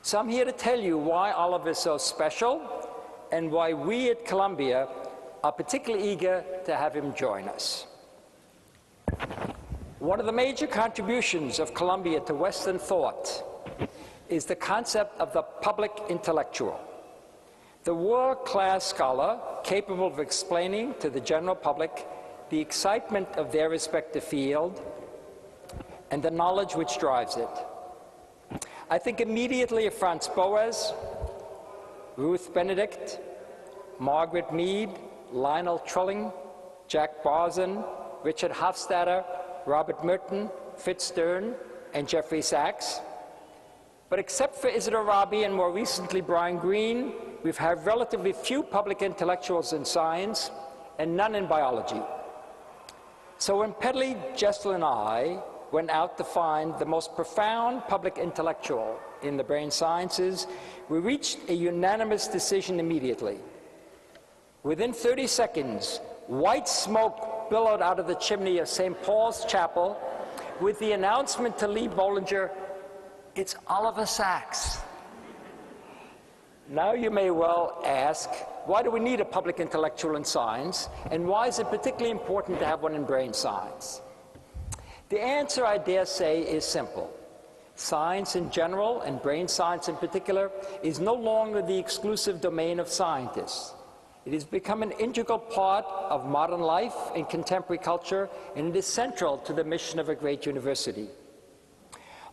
So I'm here to tell you why Oliver is so special and why we at Columbia are particularly eager to have him join us. One of the major contributions of Columbia to Western thought is the concept of the public intellectual, the world-class scholar capable of explaining to the general public the excitement of their respective field and the knowledge which drives it. I think immediately of Franz Boas, Ruth Benedict, Margaret Mead, Lionel Trilling, Jack Barzun, Richard Hofstadter, Robert Merton, Fitz Stern, and Jeffrey Sachs. But except for Isidore Rabi and more recently Brian Greene, we've had relatively few public intellectuals in science and none in biology. So when Pedley, Jessel, and I went out to find the most profound public intellectual in the brain sciences, we reached a unanimous decision immediately. Within 30 seconds, white smoke billowed out of the chimney of St. Paul's Chapel with the announcement to Lee Bollinger, "It's Oliver Sacks." Now you may well ask, why do we need a public intellectual in science, and why is it particularly important to have one in brain science? The answer, I dare say, is simple. Science in general, and brain science in particular, is no longer the exclusive domain of scientists. It has become an integral part of modern life and contemporary culture, and it is central to the mission of a great university.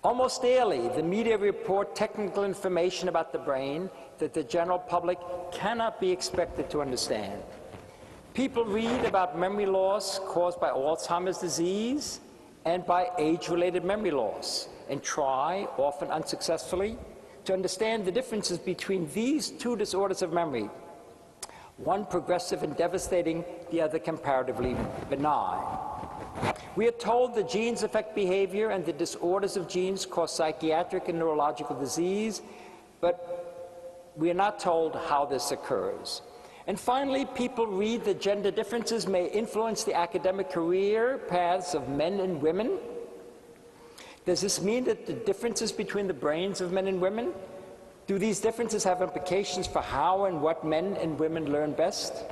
Almost daily, the media report technical information about the brain that the general public cannot be expected to understand. People read about memory loss caused by Alzheimer's disease and by age-related memory loss, and try, often unsuccessfully, to understand the differences between these two disorders of memory, one progressive and devastating, the other comparatively benign. We are told that genes affect behavior and the disorders of genes cause psychiatric and neurological disease, but we are not told how this occurs. And finally, people read that gender differences may influence the academic career paths of men and women. Does this mean that the differences between the brains of men and women? Do these differences have implications for how and what men and women learn best?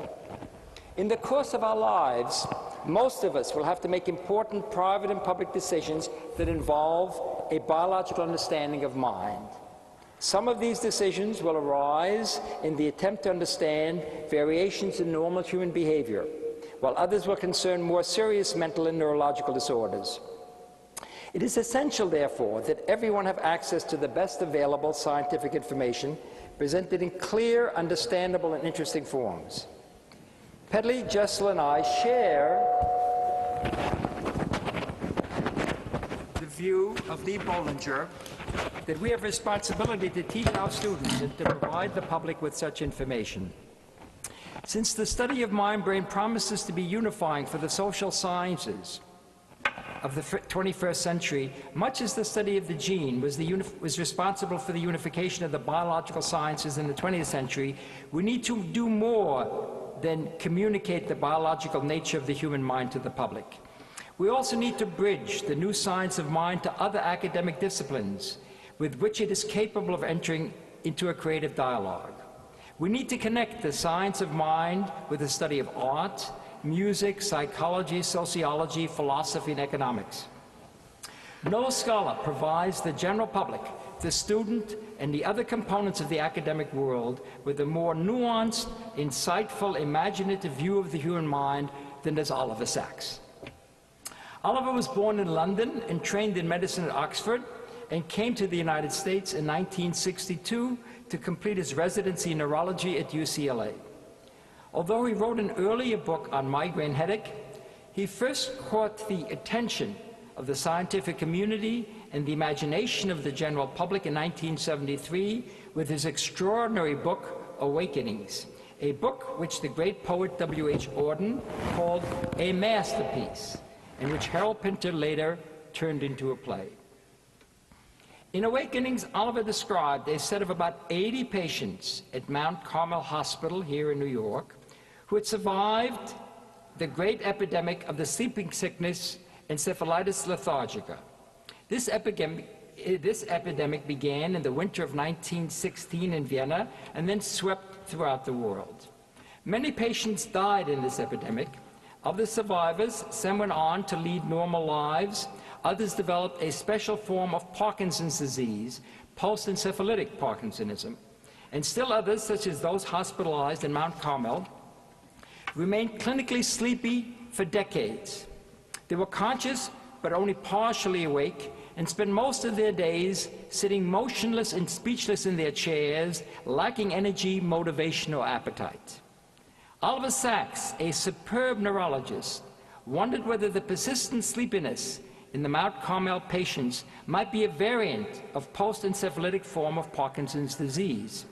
In the course of our lives, most of us will have to make important private and public decisions that involve a biological understanding of mind. Some of these decisions will arise in the attempt to understand variations in normal human behavior, while others will concern more serious mental and neurological disorders. It is essential, therefore, that everyone have access to the best available scientific information presented in clear, understandable, and interesting forms. Pedley, Jessel, and I share the view of Lee Bollinger that we have a responsibility to teach our students and to provide the public with such information. Since the study of mind-brain promises to be unifying for the social sciences of the 21st century, much as the study of the gene was responsible for the unification of the biological sciences in the 20th century, we need to do more than communicate the biological nature of the human mind to the public. We also need to bridge the new science of mind to other academic disciplines with which it is capable of entering into a creative dialogue. We need to connect the science of mind with the study of art, music, psychology, sociology, philosophy, and economics. No scholar provides the general public, the student, and the other components of the academic world with a more nuanced, insightful, imaginative view of the human mind than does Oliver Sacks. Oliver was born in London and trained in medicine at Oxford, and came to the United States in 1962 to complete his residency in neurology at UCLA. Although he wrote an earlier book on migraine headache, he first caught the attention of the scientific community and the imagination of the general public in 1973 with his extraordinary book, Awakenings, a book which the great poet W.H. Auden called a masterpiece, and which Harold Pinter later turned into a play. In Awakenings, Oliver described a set of about 80 patients at Mount Carmel Hospital here in New York who had survived the great epidemic of the sleeping sickness encephalitis lethargica. This epidemic This epidemic began in the winter of 1916 in Vienna and then swept throughout the world. Many patients died in this epidemic. Of the survivors, some went on to lead normal lives. Others developed a special form of Parkinson's disease, post-encephalitic Parkinsonism. And still others, such as those hospitalized in Mount Carmel, remained clinically sleepy for decades. They were conscious, but only partially awake, and spent most of their days sitting motionless and speechless in their chairs, lacking energy, motivation, or appetite. Oliver Sacks, a superb neurologist, wondered whether the persistent sleepiness in the Mount Carmel patients might be a variant of post-encephalitic form of Parkinson's disease.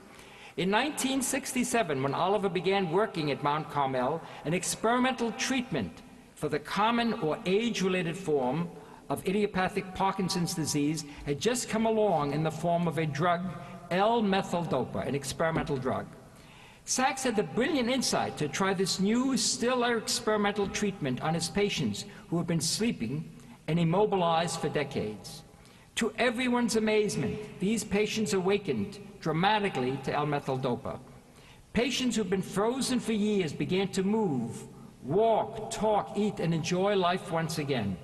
In 1967, when Oliver began working at Mount Carmel, an experimental treatment for the common or age-related form of idiopathic Parkinson's disease had just come along in the form of a drug, L-methyl-dopa, an experimental drug. Sacks had the brilliant insight to try this new, still experimental treatment on his patients who had been sleeping and immobilized for decades. To everyone's amazement, these patients awakened dramatically to L-methyl-dopa. Patients who've been frozen for years began to move, walk, talk, eat, and enjoy life once again.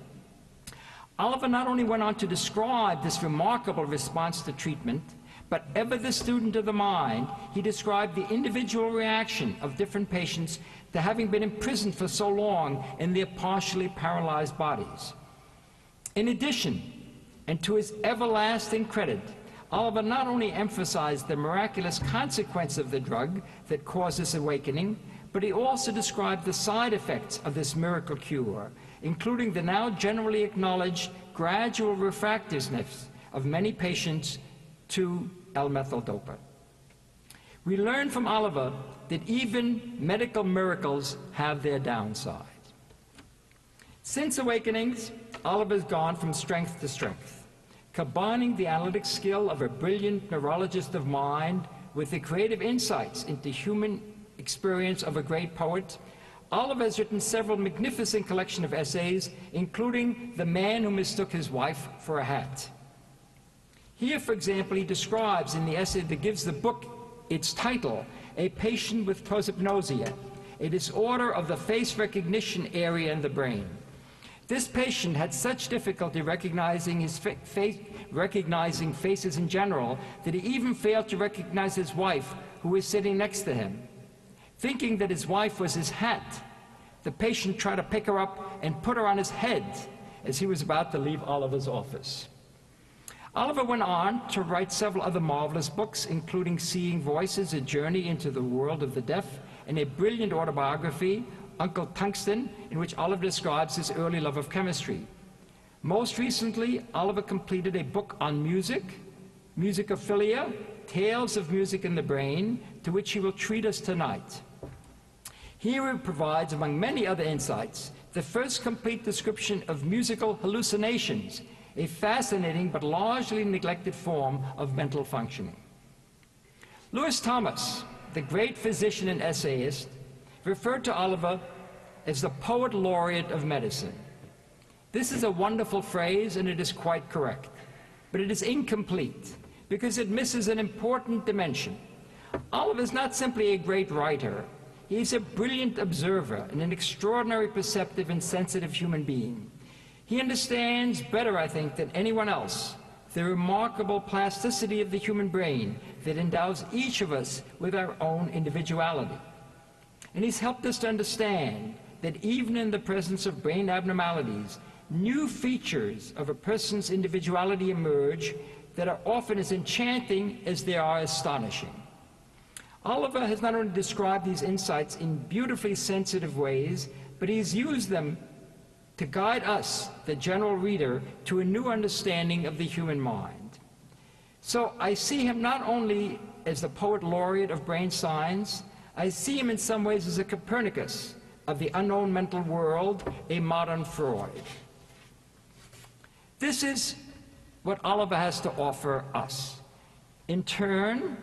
Oliver not only went on to describe this remarkable response to treatment, but ever the student of the mind, he described the individual reaction of different patients to having been imprisoned for so long in their partially paralyzed bodies. In addition, and to his everlasting credit, Oliver not only emphasized the miraculous consequence of the drug that caused this awakening, but he also described the side effects of this miracle cure, including the now generally acknowledged gradual refractiveness of many patients to L-methyl-dopa. We learn from Oliver that even medical miracles have their downsides. Since Awakenings, Oliver's gone from strength to strength, combining the analytic skill of a brilliant neurologist of mind with the creative insights into human experience of a great poet. Oliver has written several magnificent collections of essays, including The Man Who Mistook His Wife for a Hat. Here, for example, he describes in the essay that gives the book its title, a patient with prosopagnosia, a disorder of the face recognition area in the brain. This patient had such difficulty recognizing recognizing faces in general that he even failed to recognize his wife, who was sitting next to him. Thinking that his wife was his hat, the patient tried to pick her up and put her on his head as he was about to leave Oliver's office. Oliver went on to write several other marvelous books, including Seeing Voices, A Journey into the World of the Deaf, and a brilliant autobiography, Uncle Tungsten, in which Oliver describes his early love of chemistry. Most recently, Oliver completed a book on music, musicophilia, Tales of Music in the Brain, to which he will treat us tonight. Here he provides, among many other insights, the first complete description of musical hallucinations, a fascinating but largely neglected form of mental functioning. Lewis Thomas, the great physician and essayist, referred to Oliver as the poet laureate of medicine. This is a wonderful phrase, and it is quite correct, but it is incomplete because it misses an important dimension. Oliver is not simply a great writer. He is a brilliant observer and an extraordinary perceptive and sensitive human being. He understands better, I think, than anyone else the remarkable plasticity of the human brain that endows each of us with our own individuality. And he's helped us to understand that even in the presence of brain abnormalities, new features of a person's individuality emerge that are often as enchanting as they are astonishing. Oliver has not only described these insights in beautifully sensitive ways, but he's used them to guide us, the general reader, to a new understanding of the human mind. So I see him not only as the poet laureate of brain science, I see him in some ways as a Copernicus of the unknown mental world, a modern Freud. This is what Oliver has to offer us. In turn,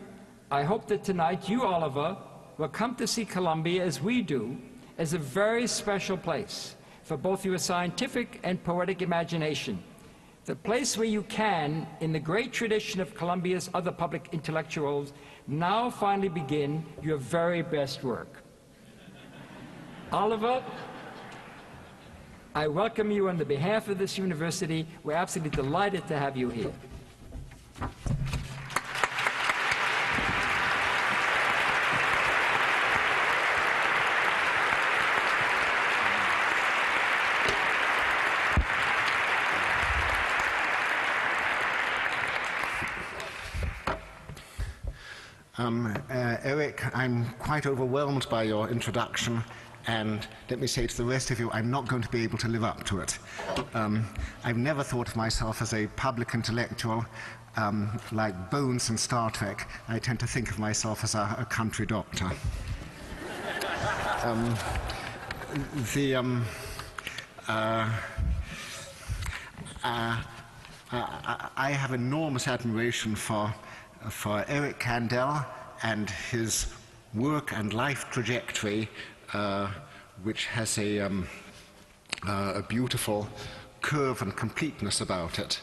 I hope that tonight you, Oliver, will come to see Columbia, as we do, as a very special place for both your scientific and poetic imagination, the place where you can, in the great tradition of Columbia's other public intellectuals, now finally begin your very best work. Oliver, I welcome you on the behalf of this university. We're absolutely delighted to have you here. Eric, I'm quite overwhelmed by your introduction, and let me say to the rest of you, I'm not going to be able to live up to it. I've never thought of myself as a public intellectual. Like Bones in Star Trek, I tend to think of myself as a country doctor. I have enormous admiration for Eric Kandel and his work and life trajectory, which has a beautiful curve and completeness about it.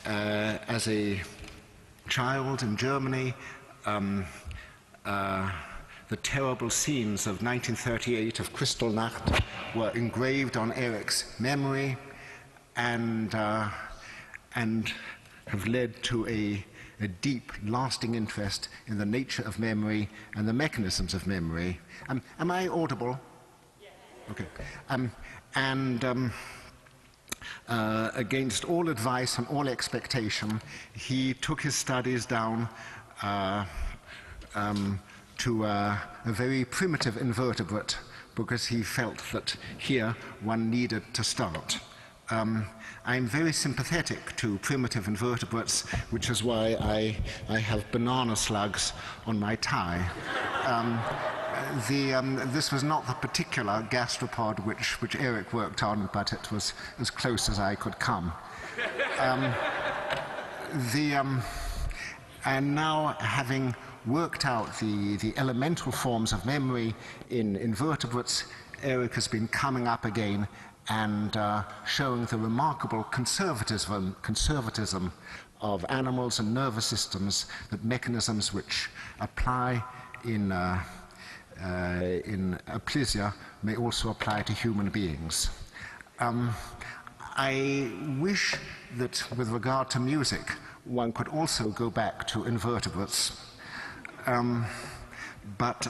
As a child in Germany, the terrible scenes of 1938 of Kristallnacht were engraved on Eric's memory and have led to a deep, lasting interest in the nature of memory and the mechanisms of memory. Am I audible? Yes. Okay. Against all advice and all expectation, he took his studies down to a very primitive invertebrate because he felt that here one needed to start. I'm very sympathetic to primitive invertebrates, which is why I have banana slugs on my tie. This was not the particular gastropod which Eric worked on, but it was as close as I could come. And now, having worked out the elemental forms of memory in invertebrates, Eric has been coming up again and showing the remarkable conservatism of animals and nervous systems, that mechanisms which apply in aplysia may also apply to human beings. I wish that with regard to music, one could also go back to invertebrates, but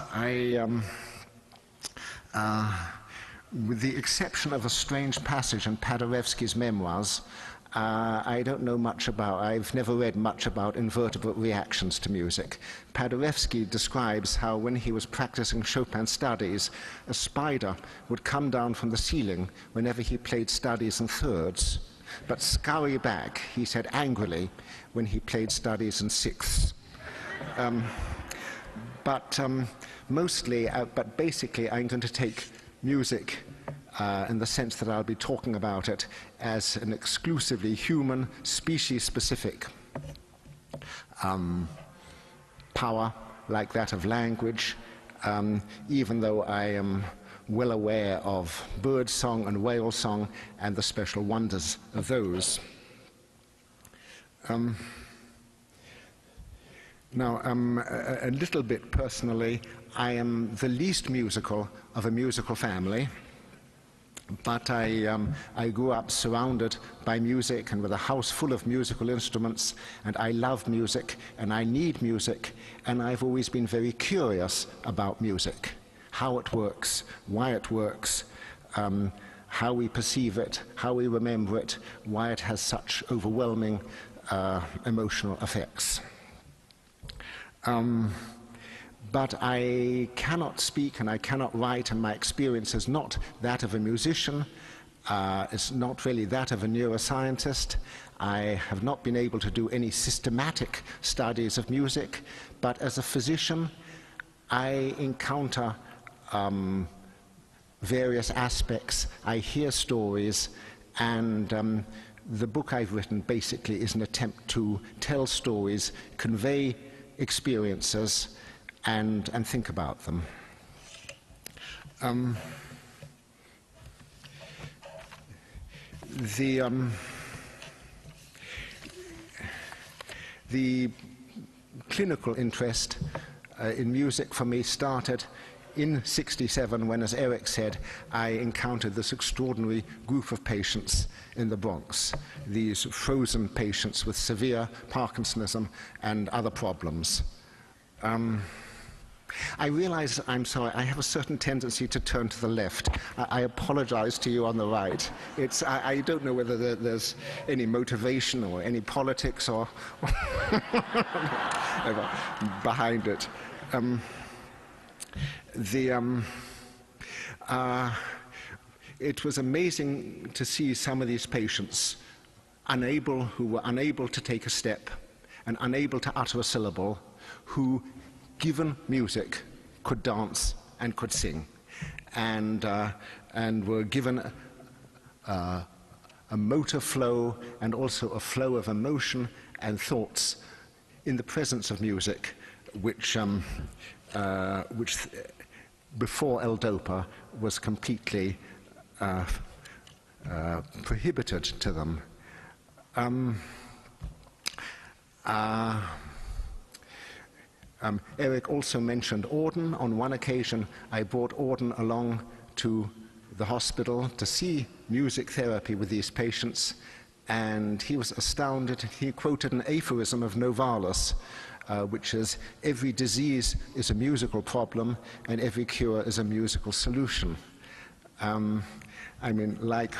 with the exception of a strange passage in Paderewski's memoirs, I don't know much about, I've never read much about invertebrate reactions to music. Paderewski describes how when he was practicing Chopin studies, a spider would come down from the ceiling whenever he played studies in thirds, but scurry back, he said angrily, when he played studies in sixths. But basically I'm going to take music in the sense that I'll be talking about it as an exclusively human, species-specific power like that of language, even though I am well aware of bird song and whale song and the special wonders of those. Now, a little bit personally, I am the least musical of a musical family, but I grew up surrounded by music and with a house full of musical instruments, and I love music and I need music, and I've always been very curious about music, how it works, why it works, how we perceive it, how we remember it, why it has such overwhelming emotional effects. But I cannot speak and I cannot write, and my experience is not that of a musician. It's not really that of a neuroscientist. I have not been able to do any systematic studies of music, but as a physician, I encounter various aspects. I hear stories, and the book I've written basically is an attempt to tell stories, convey experiences, and think about them. The clinical interest in music for me started in '67 when, as Eric said, I encountered this extraordinary group of patients in the Bronx, these frozen patients with severe Parkinsonism and other problems. I realize, I'm sorry, I have a certain tendency to turn to the left. I apologize to you on the right. I don't know whether there's any motivation or any politics or behind it. It was amazing to see some of these patients who were unable to take a step and unable to utter a syllable, who, given music, could dance and could sing, and were given a motor flow and also a flow of emotion and thoughts in the presence of music, which before L-DOPA was completely prohibited to them. Eric also mentioned Auden. On one occasion, I brought Auden along to the hospital to see music therapy with these patients, and he was astounded. He quoted an aphorism of Novalis, which is, every disease is a musical problem and every cure is a musical solution. I mean, like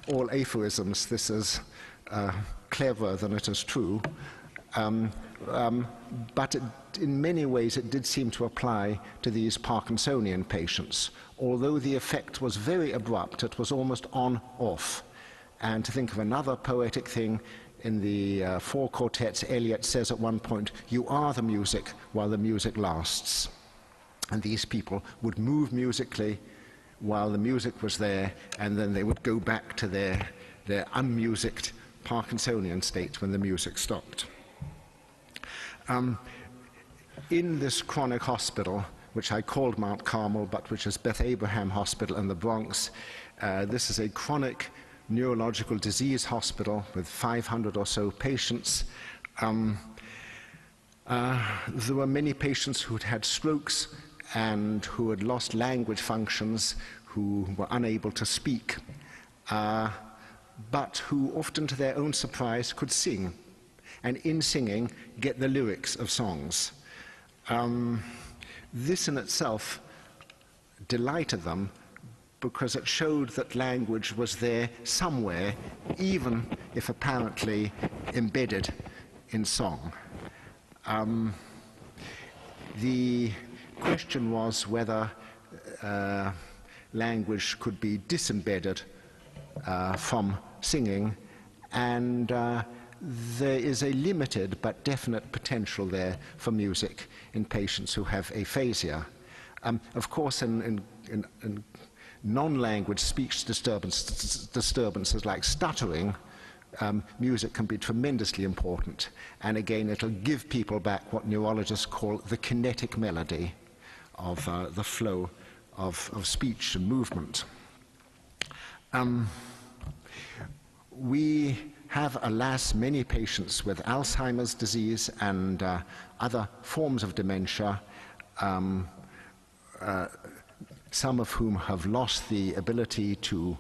all aphorisms, this is cleverer than it is true. But in many ways it did seem to apply to these Parkinsonian patients. Although the effect was very abrupt, it was almost on-off. And to think of another poetic thing, in the four quartets, Eliot says at one point, "You are the music while the music lasts." And these people would move musically while the music was there, and then they would go back to their unmusicked Parkinsonian state when the music stopped. In this chronic hospital, which I called Mount Carmel, but which is Beth Abraham Hospital in the Bronx, this is a chronic neurological disease hospital with 500 or so patients. There were many patients who had had strokes and who had lost language functions, who were unable to speak, but who often, to their own surprise, could sing, and in singing get the lyrics of songs. This in itself delighted them, because it showed that language was there somewhere, even if apparently embedded in song. The question was whether language could be disembedded from singing, and there is a limited but definite potential there for music in patients who have aphasia. Of course, in non-language speech disturbances like stuttering, music can be tremendously important. And again, it'll give people back what neurologists call the kinetic melody of the flow of speech and movement. We have, alas, many patients with Alzheimer's disease and other forms of dementia, some of whom have lost the ability to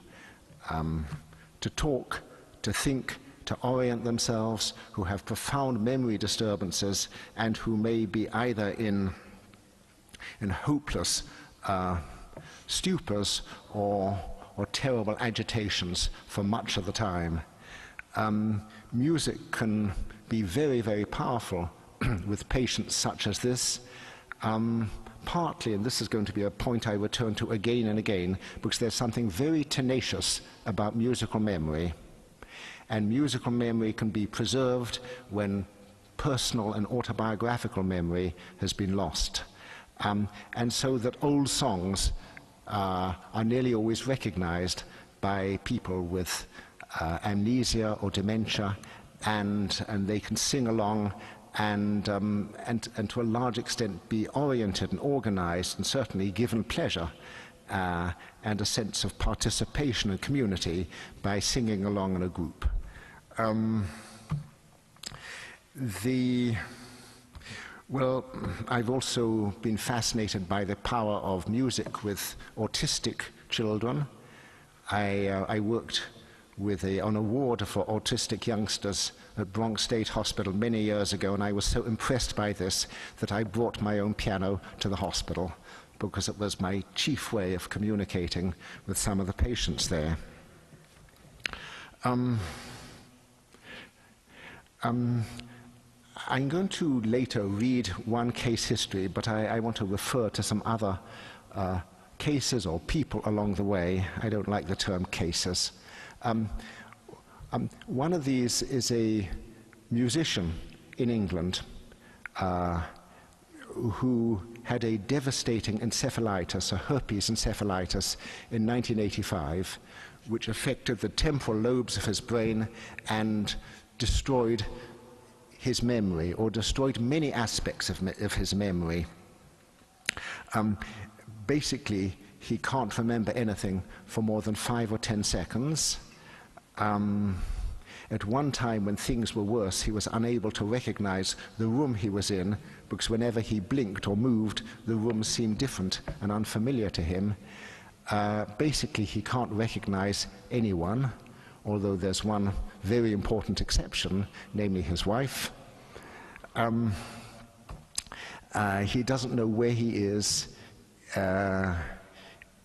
talk, to think, to orient themselves, who have profound memory disturbances, and who may be either in hopeless stupors or terrible agitations for much of the time. Music can be very, very powerful with patients such as this, partly, and this is going to be a point I return to again and again, because there's something very tenacious about musical memory. And musical memory can be preserved when personal and autobiographical memory has been lost. And so that old songs are nearly always recognized by people with amnesia or dementia, and they can sing along and to a large extent be oriented and organized and certainly given pleasure and a sense of participation and community by singing along in a group. Well, I've also been fascinated by the power of music with autistic children. I worked on a ward for autistic youngsters at Bronx State Hospital many years ago, and I was so impressed by this that I brought my own piano to the hospital because it was my chief way of communicating with some of the patients there. I'm going to later read one case history, but I want to refer to some other cases or people along the way. I don't like the term cases. One of these is a musician in England who had a devastating encephalitis, a herpes encephalitis, in 1985, which affected the temporal lobes of his brain and destroyed his memory, or destroyed many aspects of his memory. Basically, he can't remember anything for more than 5 or 10 seconds. At one time, when things were worse, he was unable to recognize the room he was in, because whenever he blinked or moved, the room seemed different and unfamiliar to him. Basically, he can't recognize anyone, although there's one very important exception, namely his wife. He doesn't know where he is.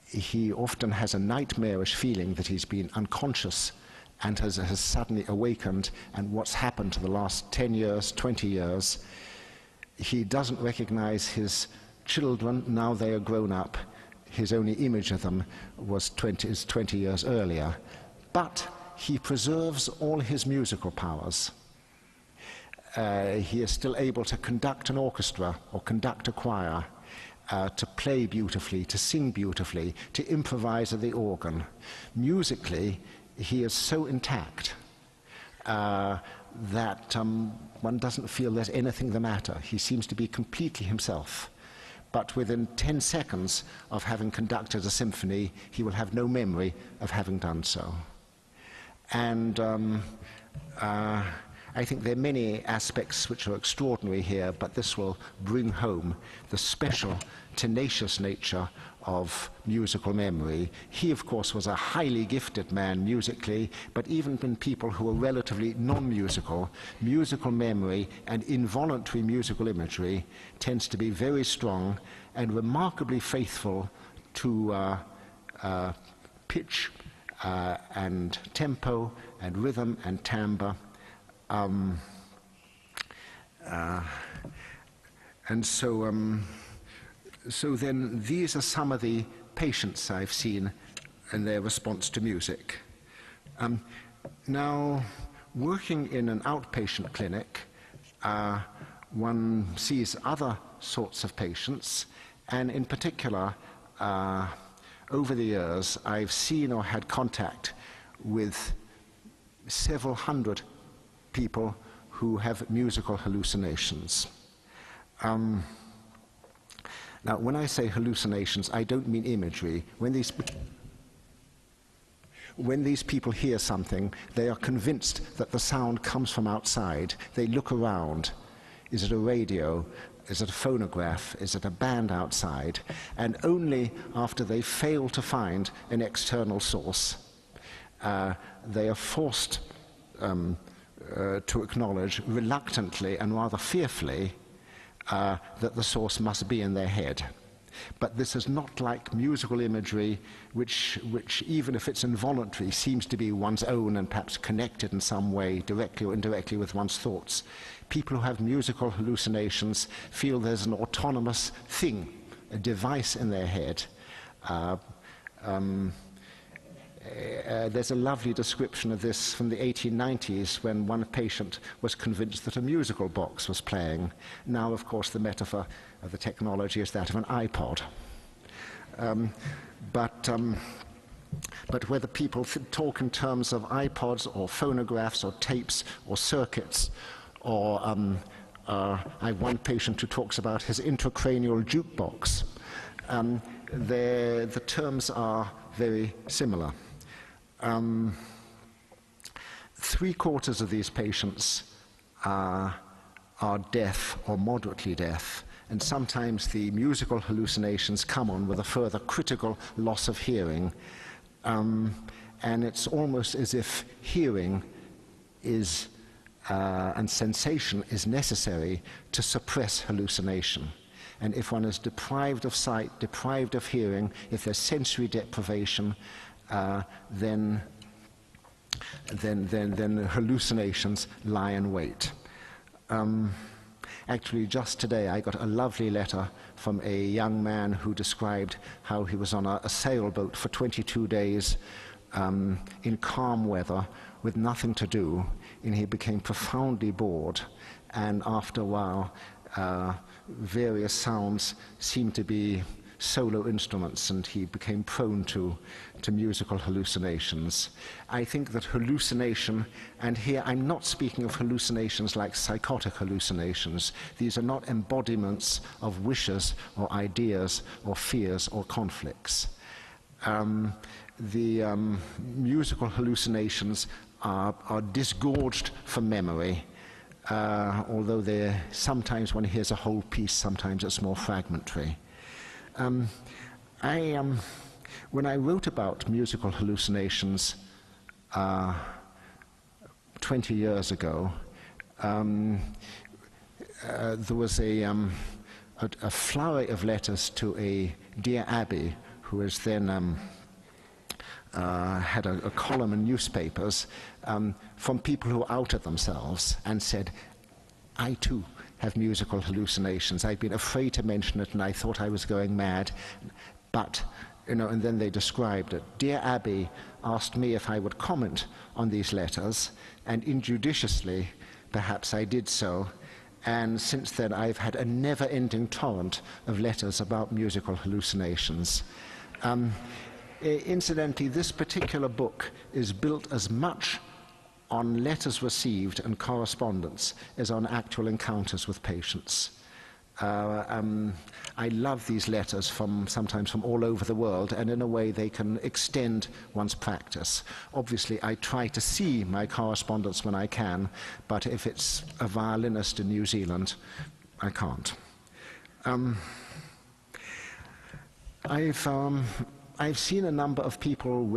He often has a nightmarish feeling that he's been unconscious and has suddenly awakened, and what's happened to the last 10 years, 20 years. He doesn't recognize his children, now they are grown up. His only image of them is 20 years earlier. But he preserves all his musical powers. He is still able to conduct an orchestra or conduct a choir, to play beautifully, to sing beautifully, to improvise at the organ. Musically, he is so intact that one doesn't feel there's anything the matter. He seems to be completely himself. But within 10 seconds of having conducted a symphony, he will have no memory of having done so. And I think there are many aspects which are extraordinary here, but this will bring home the special, tenacious nature of musical memory. He, of course, was a highly gifted man musically, but even in people who were relatively non-musical, musical memory and involuntary musical imagery tends to be very strong and remarkably faithful to pitch and tempo and rhythm and timbre. And so then these are some of the patients I've seen and their response to music. Now, working in an outpatient clinic, one sees other sorts of patients, and in particular, over the years, I've seen or had contact with several hundred people who have musical hallucinations. Now, when I say hallucinations, I don't mean imagery. When these people hear something, they are convinced that the sound comes from outside. They look around. Is it a radio? Is it a phonograph? Is it a band outside? And only after they fail to find an external source, they are forced to acknowledge reluctantly and rather fearfully that the source must be in their head. But this is not like musical imagery, which even if it's involuntary, seems to be one's own and perhaps connected in some way, directly or indirectly, with one's thoughts. People who have musical hallucinations feel there's an autonomous thing, a device in their head. There's a lovely description of this from the 1890s when one patient was convinced that a musical box was playing. Now, of course, the metaphor of the technology is that of an iPod. But whether people talk in terms of iPods or phonographs or tapes or circuits, or I have one patient who talks about his intracranial jukebox, the terms are very similar. 3/4 of these patients are deaf or moderately deaf, and sometimes the musical hallucinations come on with a further critical loss of hearing, and it's almost as if hearing is and sensation is necessary to suppress hallucination. And if one is deprived of sight, deprived of hearing, if there's sensory deprivation, then hallucinations lie in wait. Actually, just today I got a lovely letter from a young man who described how he was on a sailboat for 22 days in calm weather with nothing to do, and he became profoundly bored, and after a while various sounds seemed to be solo instruments, and he became prone to musical hallucinations. I think that hallucination, and here I'm not speaking of hallucinations like psychotic hallucinations. These are not embodiments of wishes or ideas or fears or conflicts. The musical hallucinations are disgorged from memory, although sometimes one hears a whole piece, sometimes it's more fragmentary. When I wrote about musical hallucinations 20 years ago, there was a flurry of letters to a dear Abbey, who was then had a column in newspapers from people who outed themselves and said, I too have musical hallucinations. I'd been afraid to mention it, and I thought I was going mad, but, and then they described it. Dear Abbey asked me if I would comment on these letters, and injudiciously, perhaps I did so, and since then I've had a never-ending torrent of letters about musical hallucinations. Incidentally, this particular book is built as much on letters received and correspondence as on actual encounters with patients. I love these letters sometimes from all over the world, and in a way they can extend one's practice. Obviously, I try to see my correspondence when I can, but if it's a violinist in New Zealand, I can't. I've seen a number of people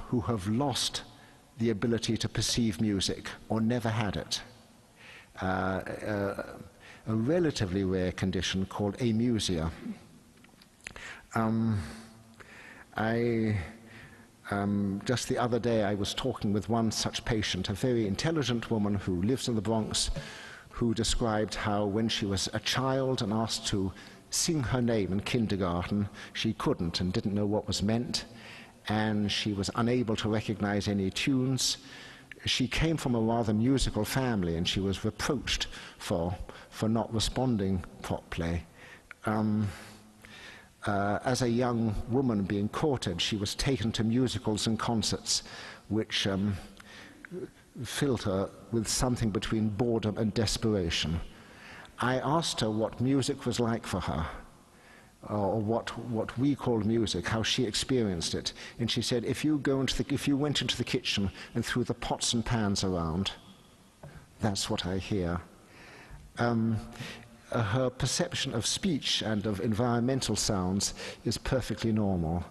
who have lost the ability to perceive music or never had it. A relatively rare condition called amusia. Just the other day I was talking with one such patient, a very intelligent woman who lives in the Bronx, who described how when she was a child and asked to sing her name in kindergarten, she couldn't and didn't know what was meant, and she was unable to recognize any tunes. She came from a rather musical family, and she was reproached for not responding properly. As a young woman being courted, she was taken to musicals and concerts, which filled her with something between boredom and desperation. I asked her what music was like for her, or what we call music, how she experienced it, and she said, if you went into the kitchen and threw the pots and pans around, that's what I hear. Her perception of speech and of environmental sounds is perfectly normal,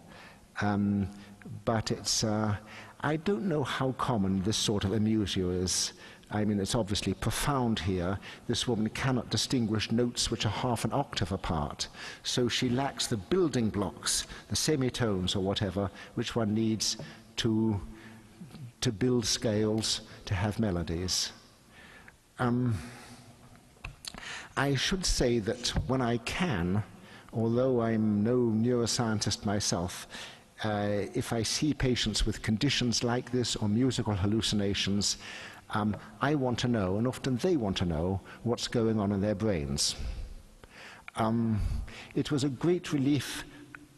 but it's I don't know how common this sort of amusia is. I mean, it's obviously profound here. This woman cannot distinguish notes which are half an octave apart, so she lacks the building blocks, the semitones or whatever, which one needs to build scales, to have melodies. I should say that when I can, although I'm no neuroscientist myself, if I see patients with conditions like this or musical hallucinations, I want to know, and often they want to know, what's going on in their brains. It was a great relief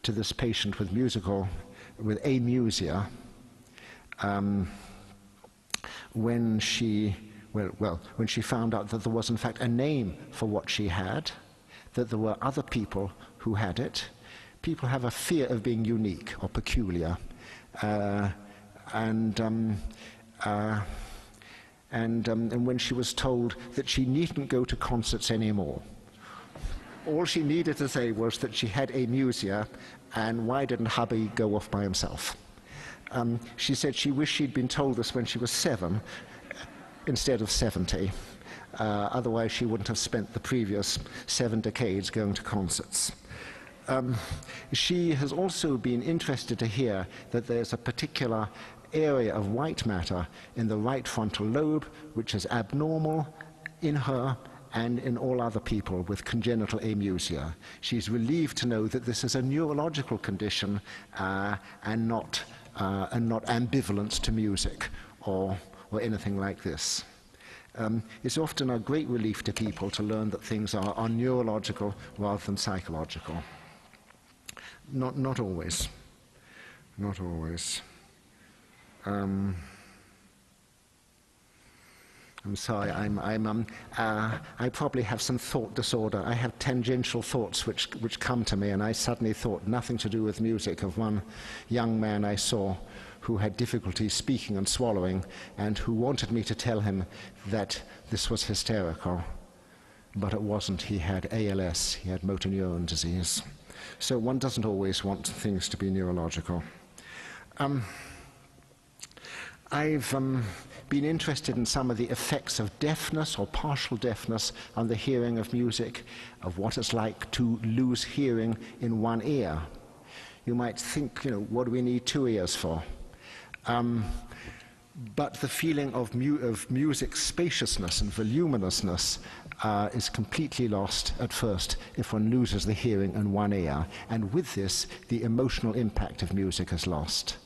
to this patient with amusia when she found out that there was in fact a name for what she had, that there were other people who had it. People have a fear of being unique or peculiar, and when she was told that she needn't go to concerts anymore. All she needed to say was that she had amusia, and why didn't hubby go off by himself? She said she wished she'd been told this when she was 7 instead of 70. Otherwise, she wouldn't have spent the previous 7 decades going to concerts. She has also been interested to hear that there's a particular area of white matter in the right frontal lobe which is abnormal in her and in all other people with congenital amusia. She's relieved to know that this is a neurological condition and not ambivalent to music or anything like this. It's often a great relief to people to learn that things are neurological rather than psychological. Not always. Not always. I'm sorry, I probably have some thought disorder. I have tangential thoughts which come to me, and I suddenly thought nothing to do with music of one young man I saw who had difficulty speaking and swallowing, and who wanted me to tell him that this was hysterical. But it wasn't. He had ALS, he had motor neuron disease. So one doesn't always want things to be neurological. I've been interested in some of the effects of deafness or partial deafness on the hearing of music, of what it's like to lose hearing in one ear. You might think, what do we need 2 ears for? But the feeling of music's spaciousness and voluminousness is completely lost at first if one loses the hearing in one ear. And with this, the emotional impact of music is lost.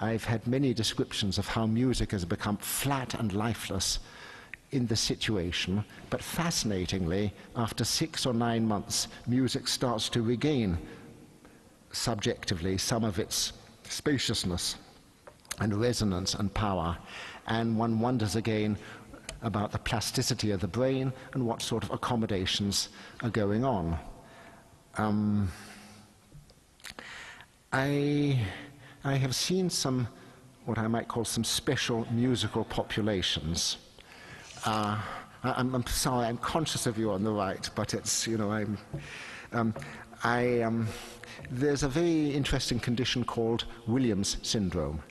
I've had many descriptions of how music has become flat and lifeless in the situation, but fascinatingly, after 6 or 9 months, music starts to regain subjectively some of its spaciousness and resonance and power, and one wonders again about the plasticity of the brain and what sort of accommodations are going on. I have seen some, what I might call some special musical populations. I'm sorry, I'm conscious of you on the right, but it's, there's a very interesting condition called Williams syndrome.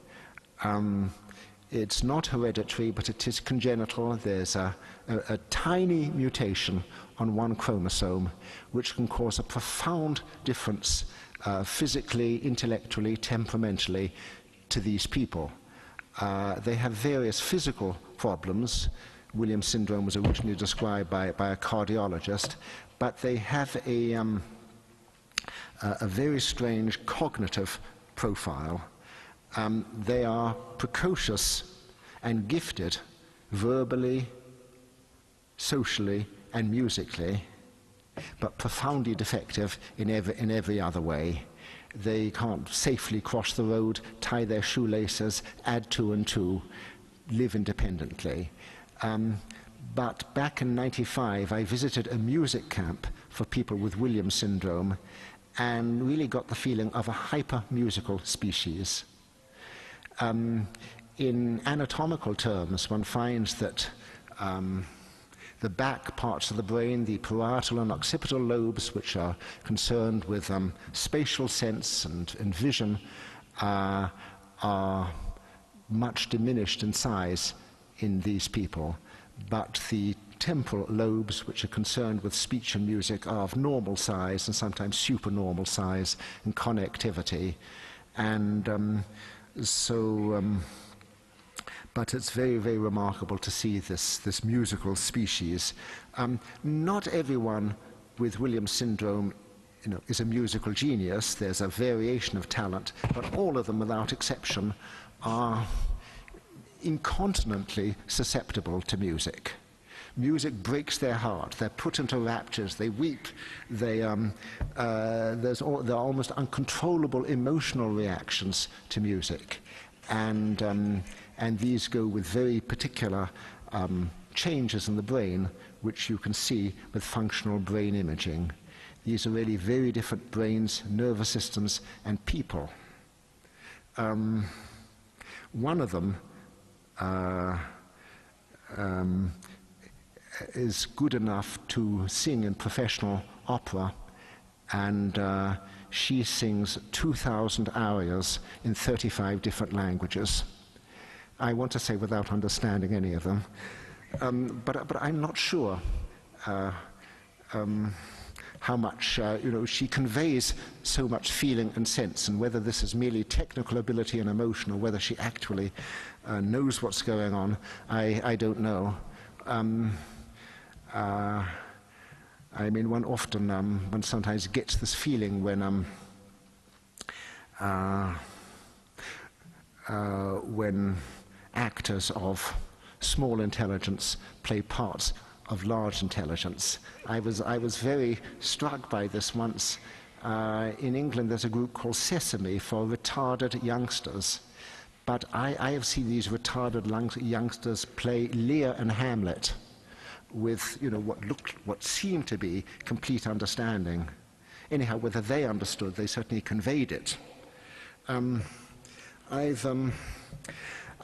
It's not hereditary, but it is congenital. There's a tiny mutation on one chromosome which can cause a profound difference physically, intellectually, temperamentally to these people. They have various physical problems. Williams syndrome was originally described by a cardiologist, but they have a very strange cognitive profile. They are precocious and gifted verbally, socially, and musically, but profoundly defective in every other way. They can't safely cross the road, tie their shoelaces, add 2 and 2, live independently. But back in '95, I visited a music camp for people with Williams syndrome and really got the feeling of a hyper-musical species. In anatomical terms, one finds that the back parts of the brain, the parietal and occipital lobes, which are concerned with spatial sense and vision, are much diminished in size in these people. But the temporal lobes, which are concerned with speech and music, are of normal size and sometimes supernormal size and connectivity. And but it's very, very remarkable to see this musical species. Not everyone with Williams syndrome is a musical genius. There's a variation of talent, but all of them, without exception, are incontinently susceptible to music. Music breaks their heart. They're put into raptures. They weep. There are almost uncontrollable emotional reactions to music, and these go with very particular changes in the brain, which you can see with functional brain imaging. These are really very different brains, nervous systems, and people. One of them is good enough to sing in professional opera, and she sings 2,000 arias in 35 different languages. I want to say without understanding any of them, but I'm not sure how much she conveys so much feeling and sense, and whether this is merely technical ability and emotion, or whether she actually knows what's going on, I don't know. I mean, one sometimes gets this feeling when actors of small intelligence play parts of large intelligence. I was very struck by this once. In England, there's a group called Sesame for retarded youngsters. But I have seen these retarded youngsters play Lear and Hamlet with what seemed to be complete understanding. Anyhow, whether they understood, they certainly conveyed it.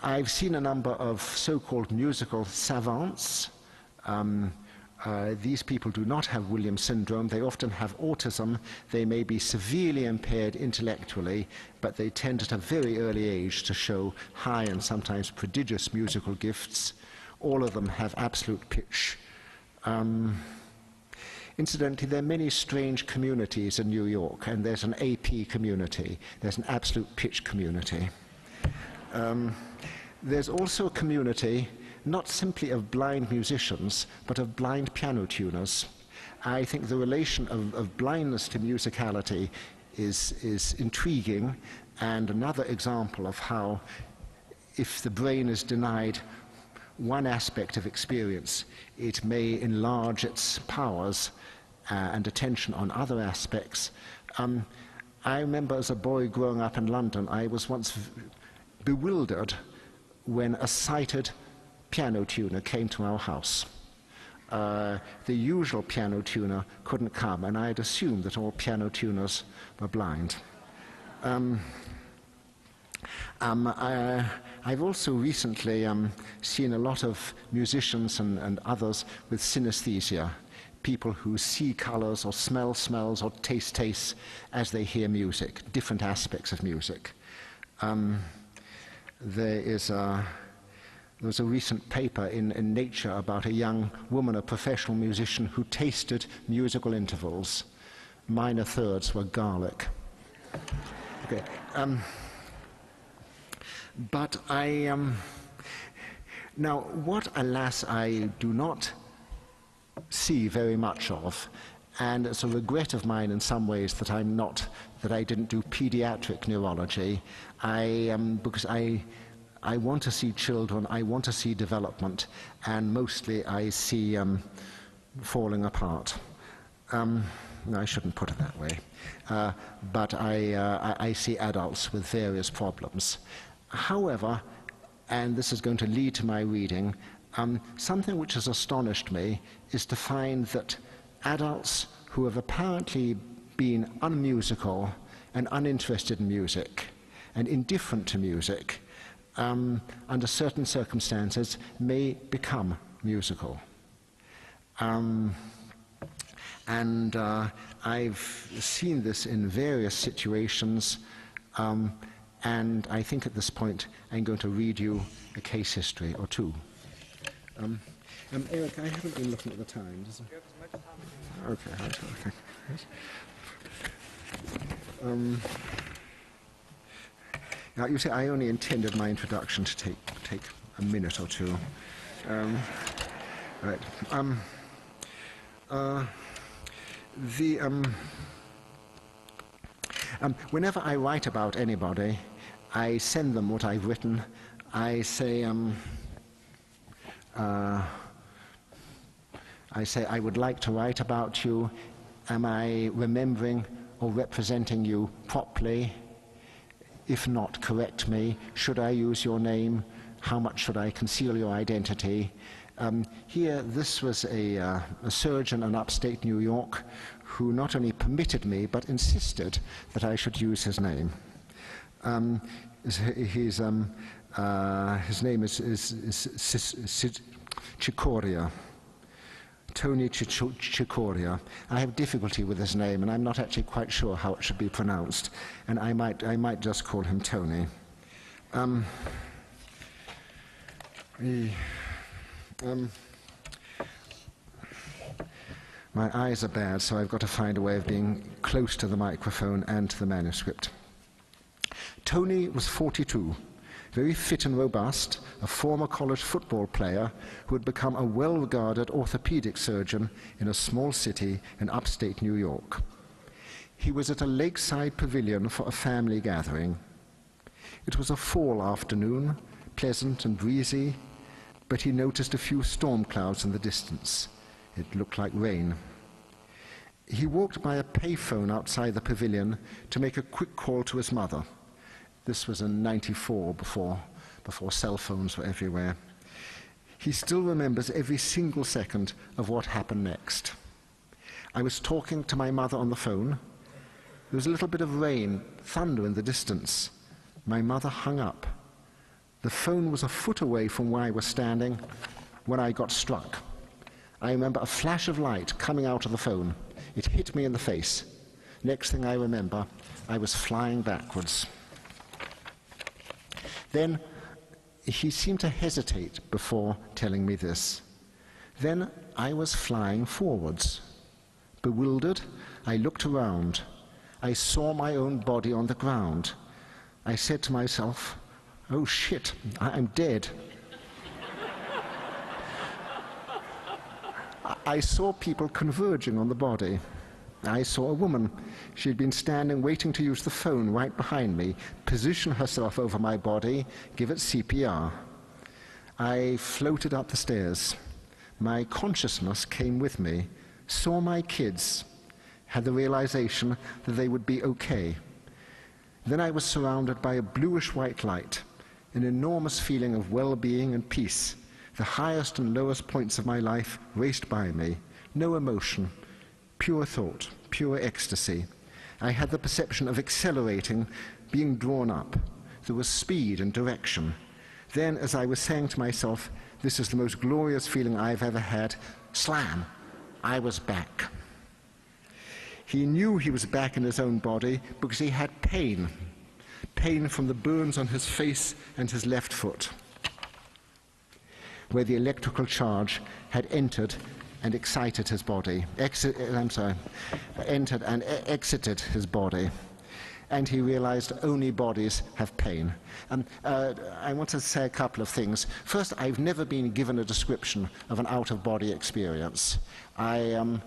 I've seen a number of so-called musical savants. These people do not have Williams syndrome. They often have autism. They may be severely impaired intellectually, but they tend at a very early age to show high and sometimes prodigious musical gifts. All of them have absolute pitch. Incidentally, there are many strange communities in New York, and there's an AP community. There's an absolute pitch community. There's also a community not simply of blind musicians, but of blind piano tuners. I think the relation of blindness to musicality is intriguing, and another example of how, if the brain is denied one aspect of experience, it may enlarge its powers and attention on other aspects. I remember as a boy growing up in London, I was once bewildered when a sighted piano tuner came to our house. The usual piano tuner couldn't come, and I had assumed that all piano tuners were blind. I've also recently seen a lot of musicians and others with synesthesia, people who see colors or smell smells or taste tastes as they hear music, different aspects of music. There was a recent paper in Nature about a young woman, a professional musician, who tasted musical intervals. Minor thirds were garlic. Okay. But now what, alas, I do not see very much of, and it's a regret of mine in some ways that I didn't do pediatric neurology, because I want to see children, I want to see development, and mostly I see falling apart. No, I shouldn't put it that way. But I see adults with various problems. However, and this is going to lead to my reading, something which has astonished me is to find that adults who have apparently been unmusical and uninterested in music and indifferent to music, under certain circumstances, may become musical. And I've seen this in various situations, and I think at this point I'm going to read you a case history or two. Eric, I haven't been looking at the time. Does it? Okay. Now, you see, I only intended my introduction to take a minute or two. Right. Whenever I write about anybody, I send them what I've written. I say, I would like to write about you. Am I remembering or representing you properly? If not, correct me. Should I use your name? How much should I conceal your identity? Here, this was a surgeon in upstate New York who not only permitted me, but insisted that I should use his name. He's His name is Cicoria. Tony Cicoria. I have difficulty with his name, and I'm not actually quite sure how it should be pronounced, and I might just call him Tony. My eyes are bad, so I've got to find a way of being close to the microphone and to the manuscript. Tony was 42, very fit and robust, a former college football player who had become a well-regarded orthopedic surgeon in a small city in upstate New York. He was at a lakeside pavilion for a family gathering. It was a fall afternoon, pleasant and breezy, but he noticed a few storm clouds in the distance. It looked like rain. He walked by a payphone outside the pavilion to make a quick call to his mother. This was in '94, before cell phones were everywhere. He still remembers every single second of what happened next. I was talking to my mother on the phone. There was a little bit of rain, thunder in the distance. My mother hung up. The phone was a foot away from where I was standing when I got struck. I remember a flash of light coming out of the phone. It hit me in the face. Next thing I remember, I was flying backwards. Then he seemed to hesitate before telling me this. Then I was flying forwards. Bewildered, I looked around. I saw my own body on the ground. I said to myself, "Oh shit, I'm dead." I saw people converging on the body. I saw a woman. She had been standing waiting to use the phone right behind me, position herself over my body, give it CPR. I floated up the stairs. My consciousness came with me, saw my kids, had the realization that they would be okay. Then I was surrounded by a bluish-white light, an enormous feeling of well-being and peace. The highest and lowest points of my life raced by me. No emotion, pure thought, pure ecstasy. I had the perception of accelerating, being drawn up. There was speed and direction. Then, as I was saying to myself, "This is the most glorious feeling I've ever had," slam, I was back. He knew he was back in his own body because he had pain. Pain from the burns on his face and his left foot, where the electrical charge had entered and excited his body, entered and exited his body. And he realized only bodies have pain. I want to say a couple of things. First, I've never been given a description of an out-of-body experience. I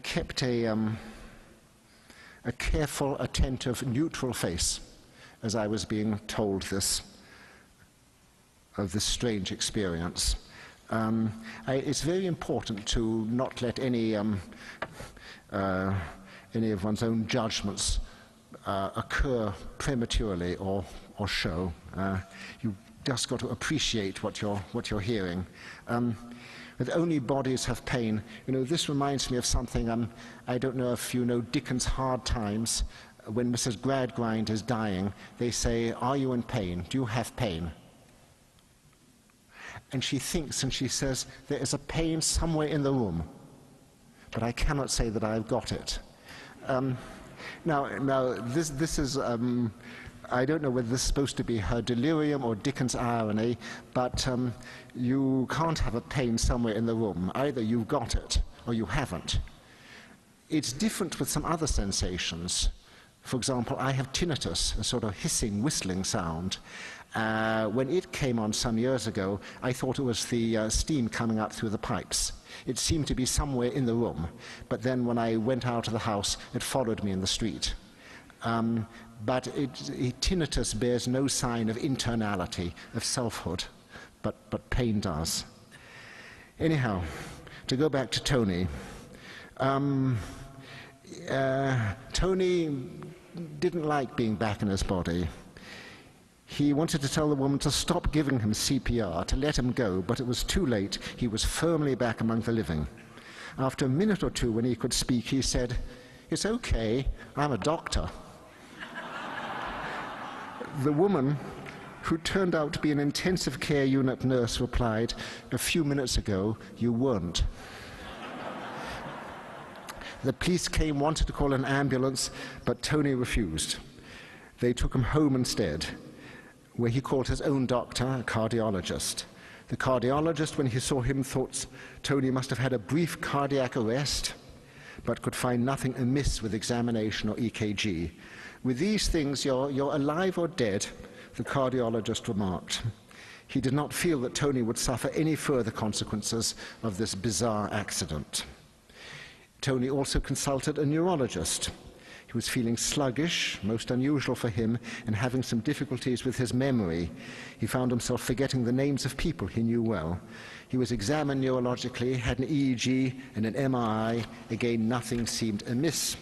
kept a careful, attentive, neutral face as I was being told this, of this strange experience. It's very important to not let any of one's own judgments occur prematurely or show. You've just got to appreciate what you're hearing. That only bodies have pain. You know, this reminds me of something. I don't know if you know Dickens' Hard Times. When Mrs. Gradgrind is dying, they say, "Are you in pain? Do you have pain?" And she thinks and she says, "There is a pain somewhere in the room, but I cannot say that I've got it." Now this is, I don't know whether this is supposed to be her delirium or Dickens' irony, but you can't have a pain somewhere in the room. Either you've got it or you haven't. It's different with some other sensations. For example, I have tinnitus, a sort of hissing, whistling sound. When it came on some years ago, I thought it was the steam coming up through the pipes. It seemed to be somewhere in the room, but then when I went out of the house, it followed me in the street. But tinnitus bears no sign of internality, of selfhood, but pain does. Anyhow, to go back to Tony. Tony didn't like being back in his body. He wanted to tell the woman to stop giving him CPR, to let him go, but it was too late. He was firmly back among the living. After a minute or two, when he could speak, he said, "It's okay, I'm a doctor." The woman, who turned out to be an intensive care unit nurse, replied, "A few minutes ago, you weren't." The police came, wanted to call an ambulance, but Tony refused. They took him home instead, where he called his own doctor, a cardiologist. The cardiologist, when he saw him, thought Tony must have had a brief cardiac arrest, but could find nothing amiss with examination or EKG. "With these things, you're alive or dead," the cardiologist remarked. He did not feel that Tony would suffer any further consequences of this bizarre accident. Tony also consulted a neurologist. He was feeling sluggish, most unusual for him, and having some difficulties with his memory. He found himself forgetting the names of people he knew well. He was examined neurologically, had an EEG and an MRI. Again, nothing seemed amiss.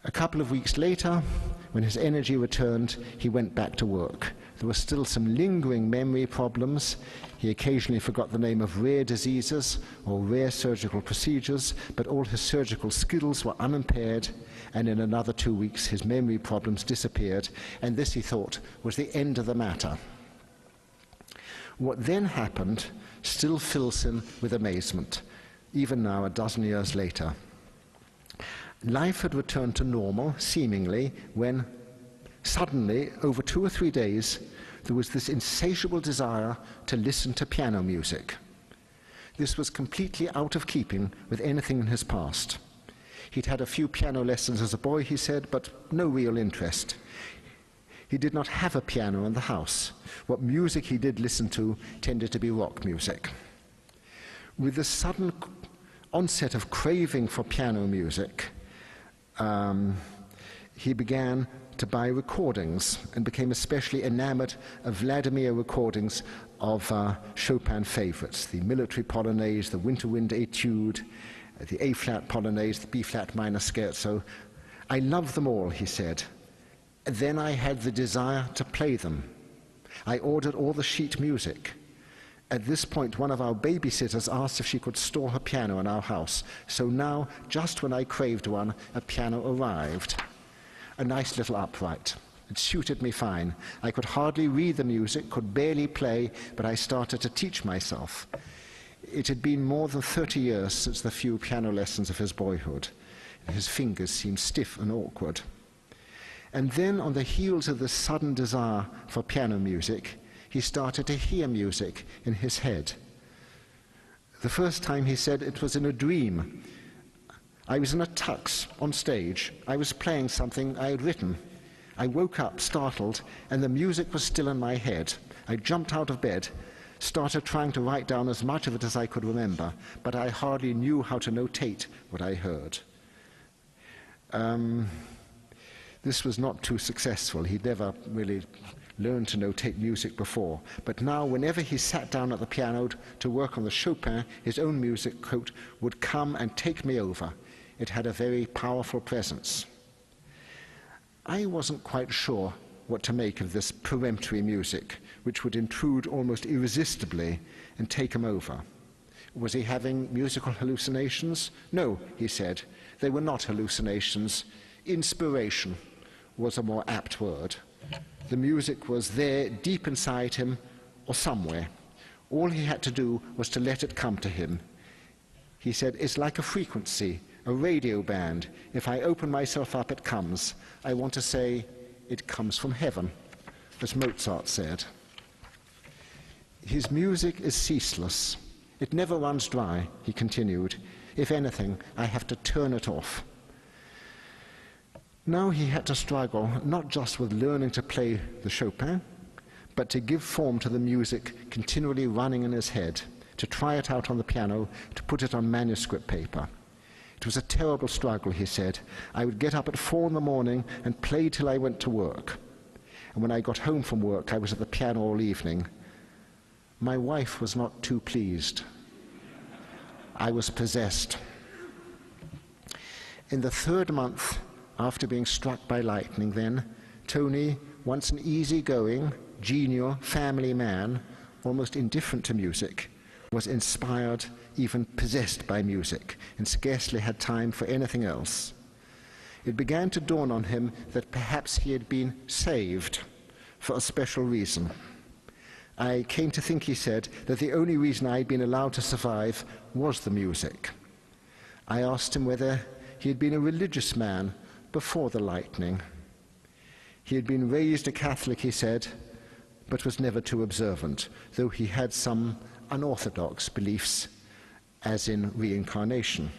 A couple of weeks later, when his energy returned, he went back to work. There were still some lingering memory problems. He occasionally forgot the name of rare diseases or rare surgical procedures, but all his surgical skills were unimpaired, and in another 2 weeks his memory problems disappeared, and this, he thought, was the end of the matter. What then happened still fills him with amazement, even now, a dozen years later. Life had returned to normal, seemingly, when suddenly, over 2 or 3 days, there was this insatiable desire to listen to piano music. This was completely out of keeping with anything in his past. He'd had a few piano lessons as a boy, he said, but no real interest. He did not have a piano in the house. What music he did listen to tended to be rock music. With the sudden onset of craving for piano music, he began to buy recordings and became especially enamored of Vladimir recordings of Chopin favorites, the Military Polonaise, the Winter Wind Etude, the A-flat Polonaise, the B-flat minor scherzo. "I love them all," he said. Then I had the desire to play them. I ordered all the sheet music. At this point, one of our babysitters asked if she could store her piano in our house. So now, just when I craved one, a piano arrived. A nice little upright. It suited me fine. I could hardly read the music, could barely play, but I started to teach myself. It had been more than 30 years since the few piano lessons of his boyhood. His fingers seemed stiff and awkward. And then, on the heels of this sudden desire for piano music, he started to hear music in his head. The first time, he said, it was in a dream. I was in a tux on stage. I was playing something I had written. I woke up startled, and the music was still in my head. I jumped out of bed, started trying to write down as much of it as I could remember, but I hardly knew how to notate what I heard. This was not too successful. He'd never really learned to notate music before. But now, whenever he sat down at the piano to work on the Chopin, his own music coach would come and take me over. It had a very powerful presence. I wasn't quite sure what to make of this peremptory music, which would intrude almost irresistibly and take him over. Was he having musical hallucinations? No, he said. They were not hallucinations. Inspiration was a more apt word. The music was there, deep inside him, or somewhere. All he had to do was to let it come to him. He said, it's like a frequency, a radio band. If I open myself up, it comes. I want to say, it comes from heaven, as Mozart said. His music is ceaseless. It never runs dry, he continued. If anything, I have to turn it off. Now he had to struggle not just with learning to play the Chopin, but to give form to the music continually running in his head, to try it out on the piano, to put it on manuscript paper. It was a terrible struggle, he said. I would get up at 4 in the morning and play till I went to work. And when I got home from work, I was at the piano all evening. My wife was not too pleased. I was possessed. In the 3rd month after being struck by lightning, then, Tony, once an easygoing, genial, family man, almost indifferent to music, was inspired, even possessed by music, and scarcely had time for anything else. it began to dawn on him that perhaps he had been saved for a special reason. I came to think, he said, that the only reason I had been allowed to survive was the music. I asked him whether he had been a religious man before the lightning. He had been raised a Catholic, he said, but was never too observant, though he had some unorthodox beliefs, as in reincarnation.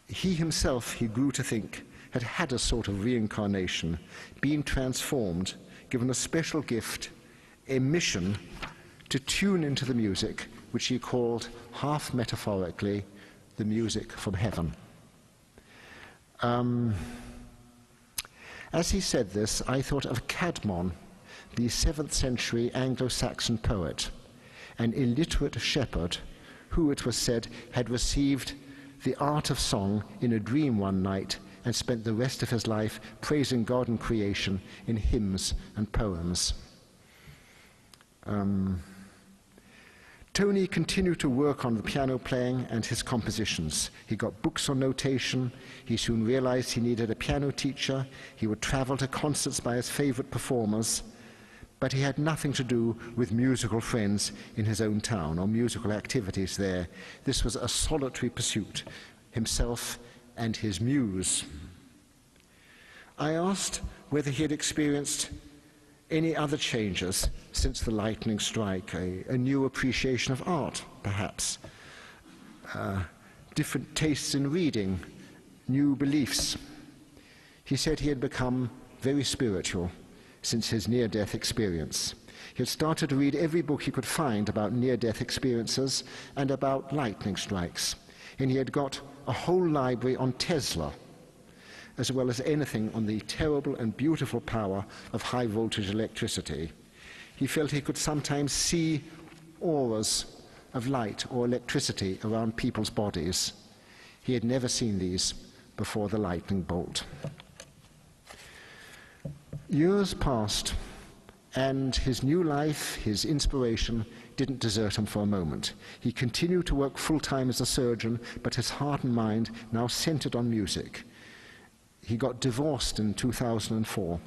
He himself, he grew to think, had had a sort of reincarnation, been transformed, given a special gift, a mission to tune into the music, which he called, half metaphorically, the music from heaven. As he said this, I thought of Cædmon, the 7th century Anglo-Saxon poet, an illiterate shepherd who, it was said, had received the art of song in a dream one night and spent the rest of his life praising God and creation in hymns and poems. Tony continued to work on the piano playing and his compositions. He got books on notation. He soon realized he needed a piano teacher. He would travel to concerts by his favorite performers. But he had nothing to do with musical friends in his own town or musical activities there. This was a solitary pursuit, himself and his muse. I asked whether he had experienced any other changes since the lightning strike, a new appreciation of art, perhaps, different tastes in reading, new beliefs. He said he had become very spiritual since his near-death experience. He had started to read every book he could find about near-death experiences and about lightning strikes, and he had got a whole library on Tesla, as well as anything on the terrible and beautiful power of high-voltage electricity. He felt he could sometimes see auras of light or electricity around people's bodies. He had never seen these before the lightning bolt. Years passed, and his new life, his inspiration, didn't desert him for a moment. He continued to work full-time as a surgeon, but his heart and mind now centered on music. He got divorced in 2004.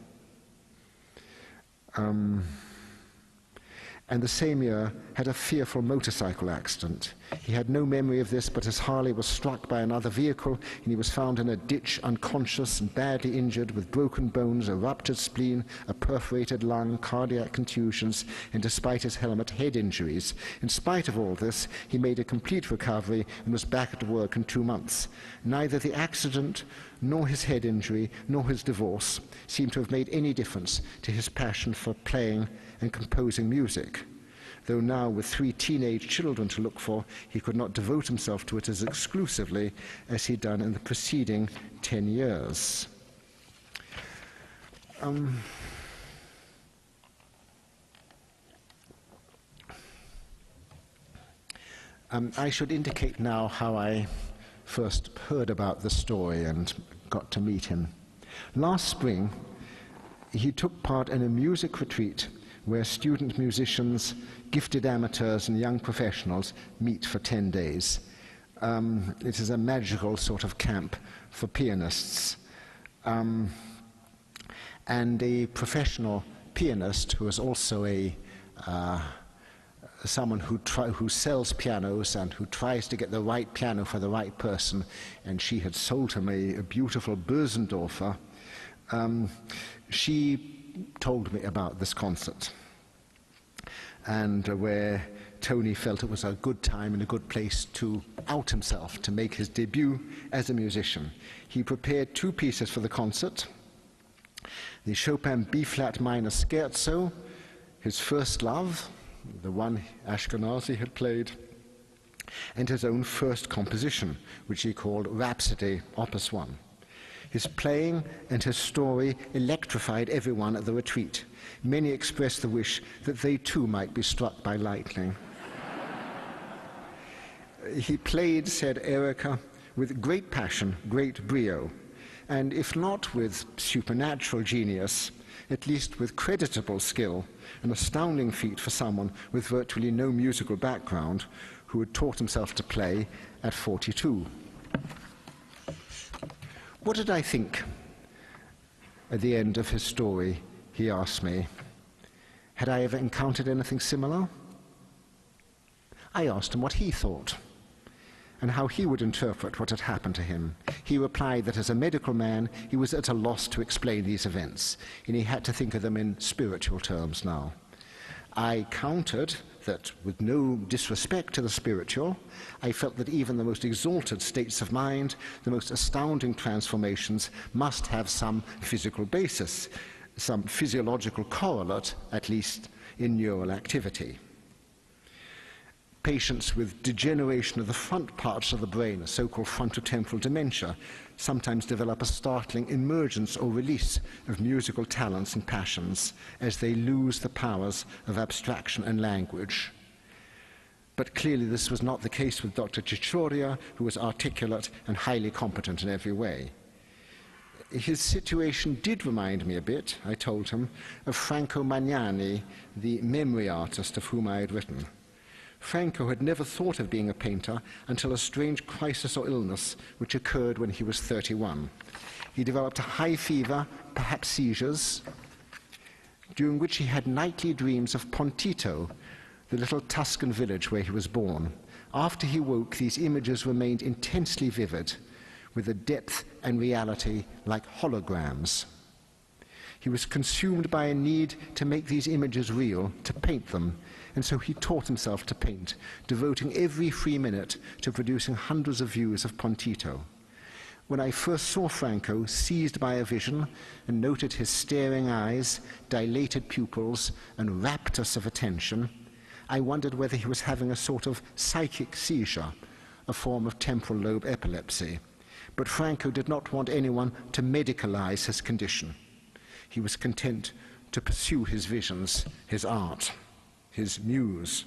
And the same year had a fearful motorcycle accident. He had no memory of this, but his Harley was struck by another vehicle, and he was found in a ditch unconscious and badly injured with broken bones, a ruptured spleen, a perforated lung, cardiac contusions, and despite his helmet, head injuries. In spite of all this, he made a complete recovery and was back at work in 2 months. Neither the accident nor his head injury nor his divorce seemed to have made any difference to his passion for playing and composing music. Though now, with 3 teenage children to look for, he could not devote himself to it as exclusively as he'd done in the preceding 10 years. I should indicate now how I first heard about the story and got to meet him. Last spring, he took part in a music retreat where student musicians, gifted amateurs, and young professionals meet for 10 days. It is a magical sort of camp for pianists. And a professional pianist who is also someone who sells pianos and who tries to get the right piano for the right person, and she had sold him a beautiful Bösendorfer. She told me about this concert, and where Tony felt it was a good time and a good place to out himself, to make his debut as a musician. He prepared 2 pieces for the concert: the Chopin B-flat minor scherzo, his first love, the one Ashkenazi had played, and his own first composition, which he called Rhapsody, Opus 1. His playing and his story electrified everyone at the retreat. Many expressed the wish that they too might be struck by lightning. He played, said Erica, with great passion, great brio, and if not with supernatural genius, at least with creditable skill, an astounding feat for someone with virtually no musical background who had taught himself to play at 42. What did I think at the end of his story? He asked me. Had I ever encountered anything similar? I asked him what he thought and how he would interpret what had happened to him. He replied that as a medical man, he was at a loss to explain these events, and he had to think of them in spiritual terms now. I countered that, with no disrespect to the spiritual, I felt that even the most exalted states of mind, the most astounding transformations, must have some physical basis, some physiological correlate, at least in neural activity. Patients with degeneration of the front parts of the brain, a so-called frontotemporal dementia, sometimes develop a startling emergence or release of musical talents and passions as they lose the powers of abstraction and language. But clearly this was not the case with Dr. Ciccioria, who was articulate and highly competent in every way. His situation did remind me a bit, I told him, of Franco Magnani, the memory artist of whom I had written. Franco had never thought of being a painter until a strange crisis or illness which occurred when he was 31. He developed a high fever, perhaps seizures, during which he had nightly dreams of Pontito, the little Tuscan village where he was born. After he woke, these images remained intensely vivid, with a depth and reality like holograms. He was consumed by a need to make these images real, to paint them, and so he taught himself to paint, devoting every free minute to producing hundreds of views of Pontito. When I first saw Franco, seized by a vision, and noted his staring eyes, dilated pupils, and raptus of attention, I wondered whether he was having a sort of psychic seizure, a form of temporal lobe epilepsy. But Franco did not want anyone to medicalize his condition. He was content to pursue his visions, his art, his muse.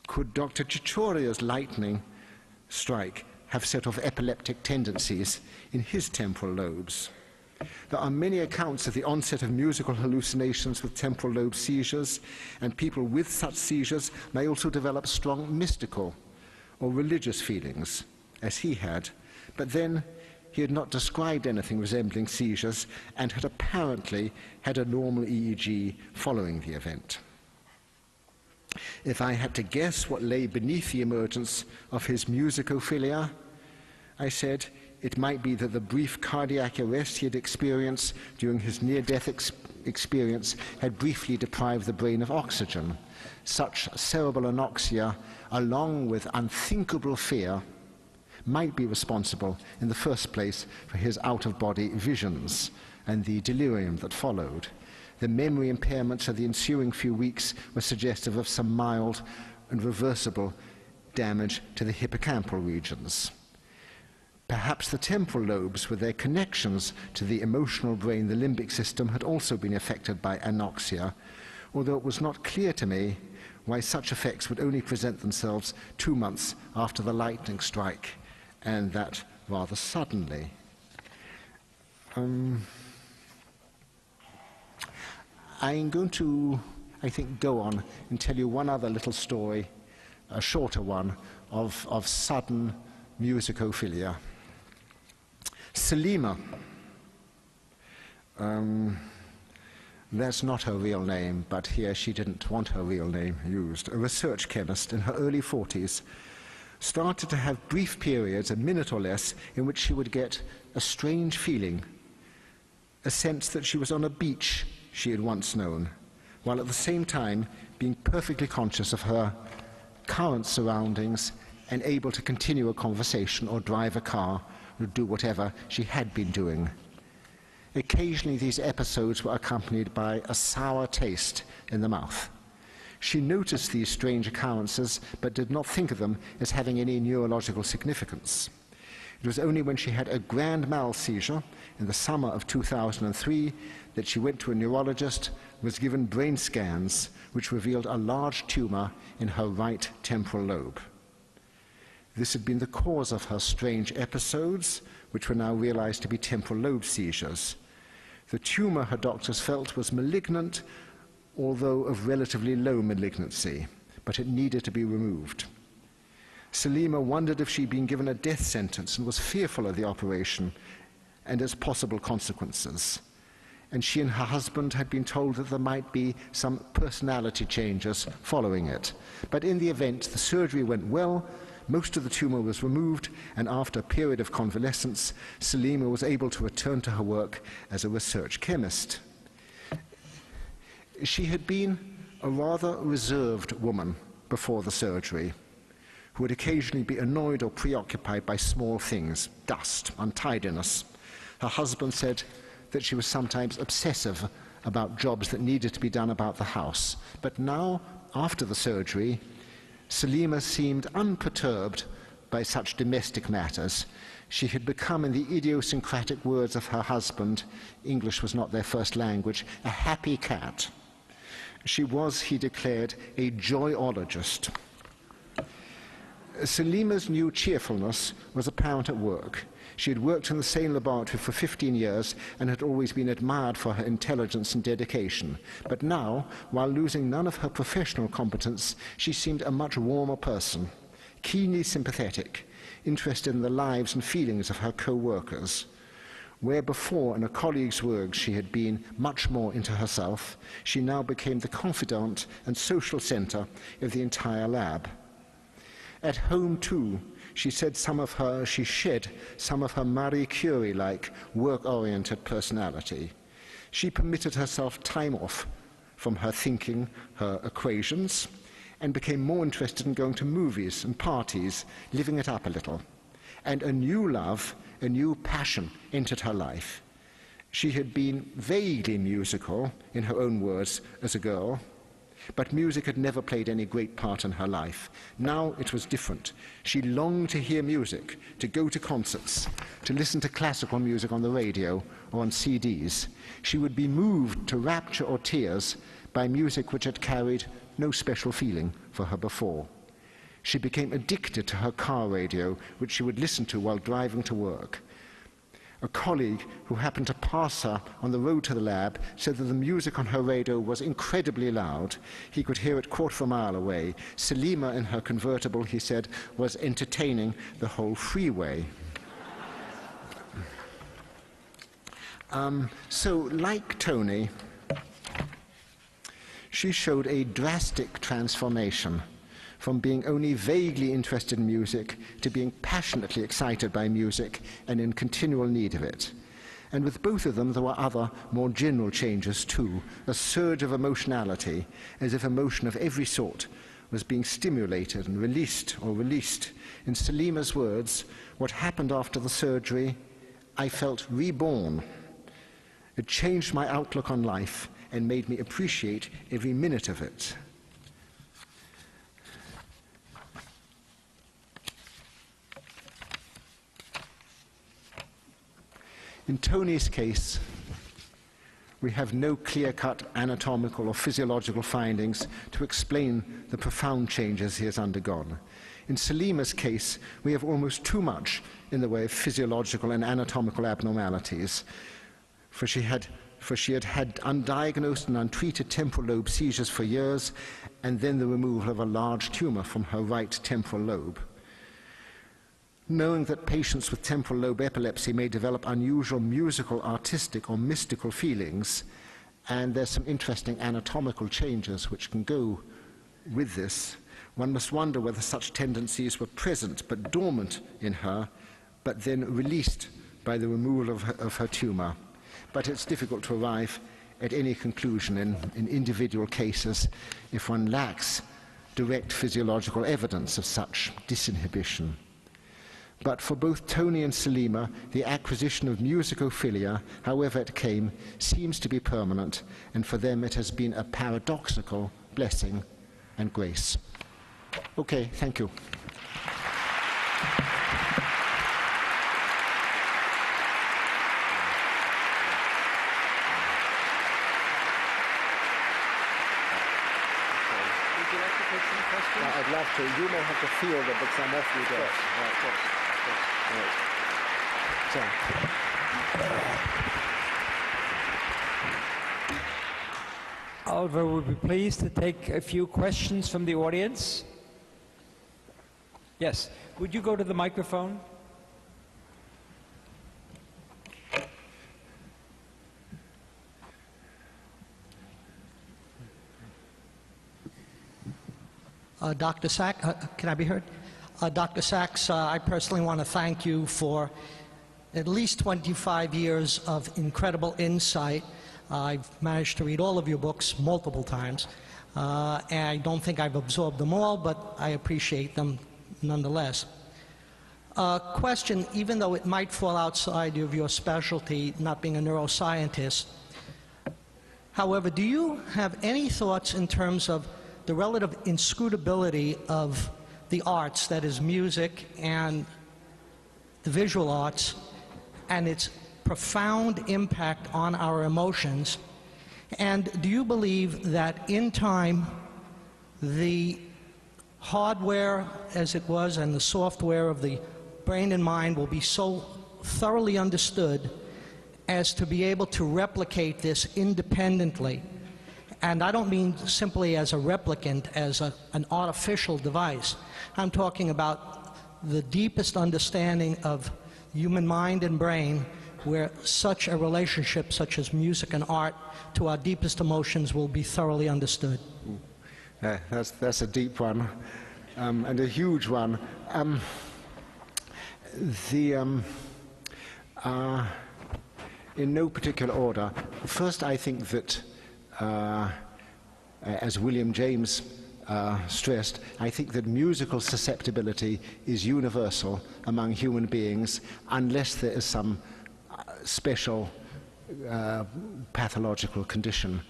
Could Dr. Ciccioria's lightning strike have set off epileptic tendencies in his temporal lobes? There are many accounts of the onset of musical hallucinations with temporal lobe seizures, and people with such seizures may also develop strong mystical or religious feelings, as he had. But then he had not described anything resembling seizures and had apparently had a normal EEG following the event. If I had to guess what lay beneath the emergence of his musicophilia, I said it might be that the brief cardiac arrest he had experienced during his near-death experience had briefly deprived the brain of oxygen. Such cerebral anoxia, along with unthinkable fear, might be responsible in the first place for his out-of-body visions and the delirium that followed. The memory impairments of the ensuing few weeks were suggestive of some mild and reversible damage to the hippocampal regions. Perhaps the temporal lobes, with their connections to the emotional brain, the limbic system, had also been affected by anoxia, although it was not clear to me why such effects would only present themselves 2 months after the lightning strike, and that rather suddenly. I'm going to, I think, go on and tell you one other little story, a shorter one, of sudden musicophilia. Selima, that's not her real name, but here she didn't want her real name used, a research chemist in her early 40s, started to have brief periods, a minute or less, in which she would get a strange feeling, a sense that she was on a beach she had once known, while at the same time being perfectly conscious of her current surroundings and able to continue a conversation or drive a car or do whatever she had been doing. Occasionally these episodes were accompanied by a sour taste in the mouth. She noticed these strange occurrences, but did not think of them as having any neurological significance. It was only when she had a grand mal seizure in the summer of 2003 that she went to a neurologist, was given brain scans, which revealed a large tumor in her right temporal lobe. This had been the cause of her strange episodes, which were now realized to be temporal lobe seizures. The tumor, her doctors felt, was malignant, although of relatively low malignancy, but it needed to be removed. Selima wondered if she'd been given a death sentence and was fearful of the operation, and its possible consequences. And she and her husband had been told that there might be some personality changes following it. But in the event, the surgery went well, most of the tumor was removed, and after a period of convalescence, Selima was able to return to her work as a research chemist. She had been a rather reserved woman before the surgery, who would occasionally be annoyed or preoccupied by small things, dust, untidiness. Her husband said that she was sometimes obsessive about jobs that needed to be done about the house. But now, after the surgery, Selima seemed unperturbed by such domestic matters. She had become, in the idiosyncratic words of her husband, English was not their first language, a happy cat. She was, he declared, a joyologist. Selima's new cheerfulness was apparent at work. She had worked in the same laboratory for 15 years and had always been admired for her intelligence and dedication. But now, while losing none of her professional competence, she seemed a much warmer person, keenly sympathetic, interested in the lives and feelings of her co-workers. Where before, in a colleague's work, she had been much more into herself, she now became the confidant and social center of the entire lab. At home, too, she shed some of her Marie Curie-like, work-oriented personality. She permitted herself time off from her thinking, her equations, and became more interested in going to movies and parties, living it up a little. And a new love, a new passion entered her life. She had been vaguely musical, in her own words, as a girl, but music had never played any great part in her life. Now it was different. She longed to hear music, to go to concerts, to listen to classical music on the radio or on CDs. She would be moved to rapture or tears by music which had carried no special feeling for her before. She became addicted to her car radio, which she would listen to while driving to work. A colleague who happened to pass her on the road to the lab said that the music on her radio was incredibly loud. He could hear it quarter of a mile away. Selima, in her convertible, he said, was entertaining the whole freeway. So, like Tony, she showed a drastic transformation from being only vaguely interested in music to being passionately excited by music and in continual need of it. And with both of them, there were other, more general changes too, a surge of emotionality, as if emotion of every sort was being stimulated and released. In Selima's words, what happened after the surgery, I felt reborn. It changed my outlook on life and made me appreciate every minute of it. In Tony's case, we have no clear-cut anatomical or physiological findings to explain the profound changes he has undergone. In Selima's case, we have almost too much in the way of physiological and anatomical abnormalities, for she had undiagnosed and untreated temporal lobe seizures for years, and then the removal of a large tumor from her right temporal lobe. Knowing that patients with temporal lobe epilepsy may develop unusual musical, artistic, or mystical feelings, and there's some interesting anatomical changes which can go with this, one must wonder whether such tendencies were present but dormant in her, but then released by the removal of her tumor. But it's difficult to arrive at any conclusion in individual cases if one lacks direct physiological evidence of such disinhibition. But for both Tony and Selima, the acquisition of musicophilia, however it came, seems to be permanent, and for them it has been a paradoxical blessing and grace. Okay, thank you. I'd love to. You may have to feel that, but I'm awfully deaf. Right. Oliver would be pleased to take a few questions from the audience. Yes. Would you go to the microphone? Dr. Sachs, can I be heard? Dr. Sachs, I personally want to thank you for at least 25 years of incredible insight. I've managed to read all of your books multiple times, and I don't think I've absorbed them all, but I appreciate them nonetheless. Question, even though it might fall outside of your specialty, not being a neuroscientist, however, do you have any thoughts in terms of the relative inscrutability of the arts, that is music and the visual arts, and its profound impact on our emotions? And do you believe that in time the hardware as it was and the software of the brain and mind will be so thoroughly understood as to be able to replicate this independently? And I don't mean simply as a replicant, as an artificial device. I'm talking about the deepest understanding of human mind and brain, where such a relationship, such as music and art, to our deepest emotions will be thoroughly understood. That's a deep one, and a huge one. In no particular order. First, I think that, as William James stressed, I think that musical susceptibility is universal among human beings, unless there is some special pathological condition.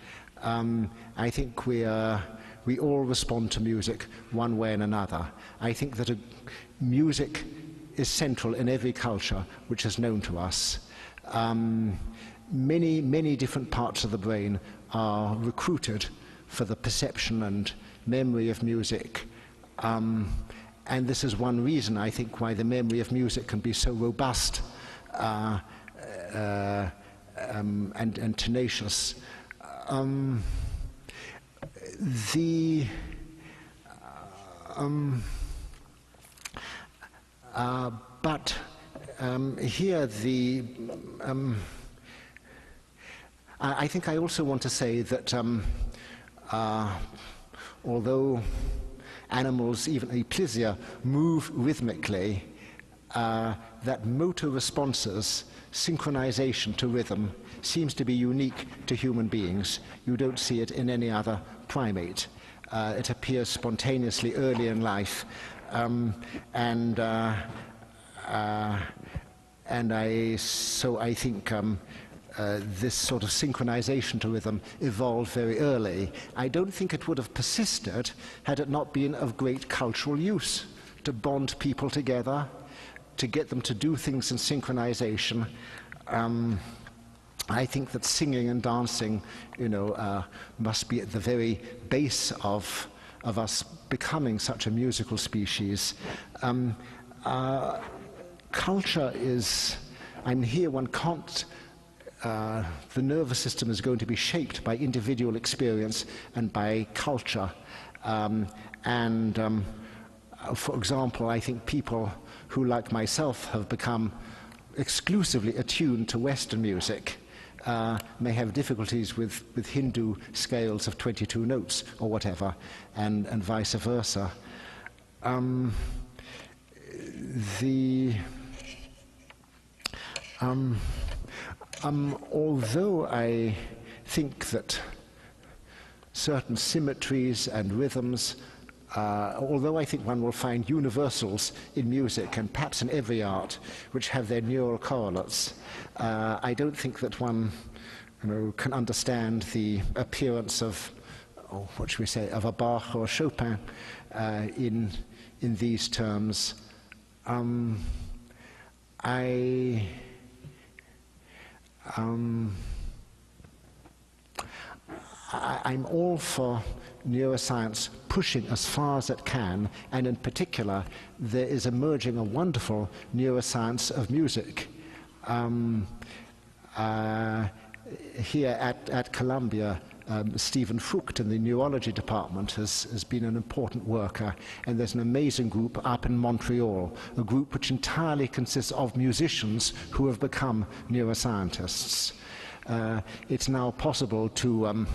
I think we all respond to music one way and another. I think that music is central in every culture which is known to us. Many different parts of the brain are recruited for the perception and memory of music. And this is one reason, I think, why the memory of music can be so robust and tenacious. But here I think I also want to say that although animals, even ecclesia, move rhythmically, that motor responses, synchronization to rhythm, seems to be unique to human beings. You don't see it in any other primate. It appears spontaneously early in life, and I think this sort of synchronization to rhythm evolved very early. I don't think it would have persisted had it not been of great cultural use to bond people together, to get them to do things in synchronization. I think that singing and dancing, must be at the very base of us becoming such a musical species. Culture is, here one can't, the nervous system is going to be shaped by individual experience and by culture. For example, I think people who, like myself, have become exclusively attuned to Western music may have difficulties with Hindu scales of 22 notes or whatever, and vice versa. Although I think that certain symmetries and rhythms, although I think one will find universals in music and perhaps in every art which have their neural correlates, I don't think that one can understand the appearance of, what should we say, of a Bach or Chopin in these terms. I'm all for neuroscience pushing as far as it can, and in particular there is emerging a wonderful neuroscience of music. Here at Columbia, Stephen Fucht in the neurology department has been an important worker, and there's an amazing group up in Montreal, a group which entirely consists of musicians who have become neuroscientists. It's now possible to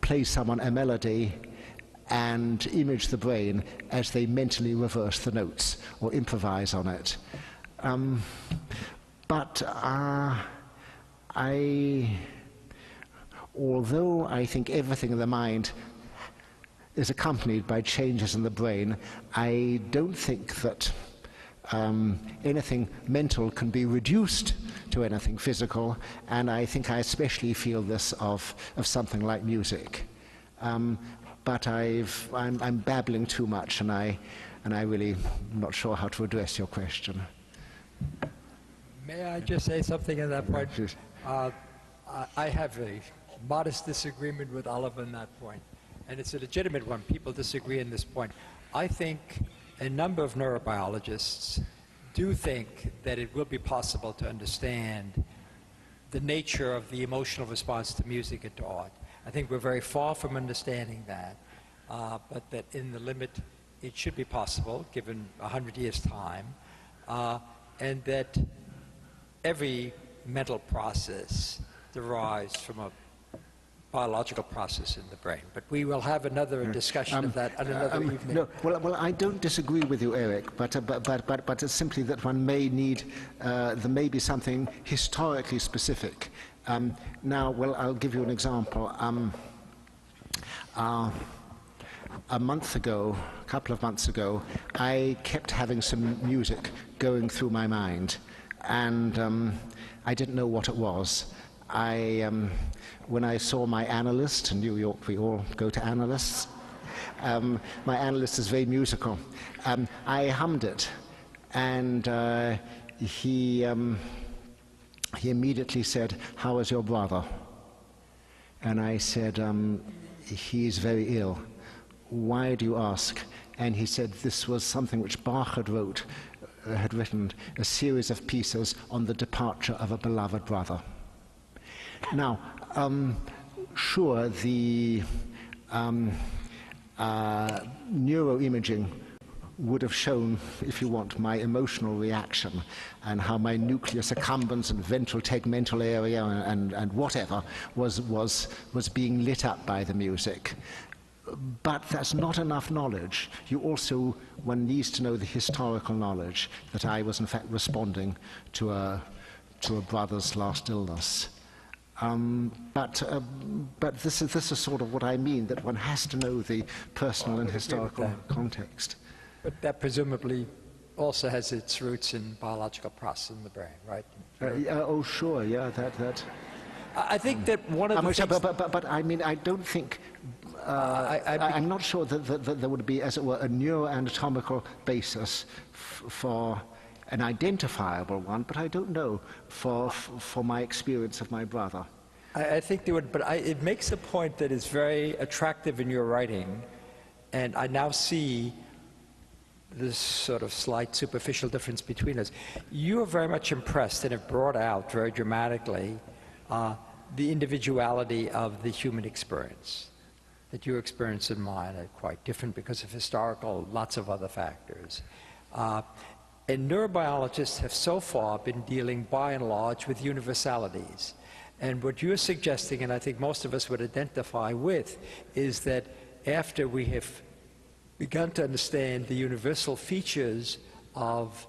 play someone a melody and image the brain as they mentally reverse the notes or improvise on it. Although I think everything in the mind is accompanied by changes in the brain, I don't think that anything mental can be reduced to anything physical, and I think I especially feel this of something like music. But I'm babbling too much, and I really am not sure how to address your question. May I just say something at that point? I have a modest disagreement with Oliver on that point, and it's a legitimate one. People disagree on this point. I think a number of neurobiologists do think that it will be possible to understand the nature of the emotional response to music and to art. I think we're very far from understanding that, but that in the limit it should be possible, given 100 years' time, and that every mental process derives from a biological process in the brain. But we will have another discussion of that at another evening. No, well, I don't disagree with you, Eric, but it's simply that one may need, there may be something historically specific. Now, well, I'll give you an example. A month ago, a couple of months ago, I kept having some music going through my mind, and I didn't know what it was. When I saw my analyst, in New York we all go to analysts, my analyst is very musical. I hummed it, and he immediately said, "How is your brother?" And I said, "He's very ill." "Why do you ask?" And he said this was something which Bach had written, a series of pieces on the departure of a beloved brother. Now, sure, the neuroimaging would have shown, if you want, my emotional reaction and how my nucleus accumbens and ventral tegmental area and whatever was being lit up by the music. But that's not enough knowledge. One needs to know the historical knowledge that I was in fact responding to a brother's last illness. But this is sort of what I mean, that one has to know the personal and historical context. But that presumably also has its roots in biological process in the brain, right? Oh, sure, yeah, that. I think that one of the things... But I mean, I don't think... I'm not sure that there would be, as it were, a neuroanatomical basis for an identifiable one, but I don't know for my experience of my brother. I think there would, but it makes a point that is very attractive in your writing, and I now see this sort of slight superficial difference between us. You are very much impressed and have brought out very dramatically the individuality of the human experience. That your experience and mine are quite different because of historical, lots of other factors. And neurobiologists have so far been dealing, by and large, with universalities. And what you're suggesting, and I think most of us would identify with, is that after we have begun to understand the universal features of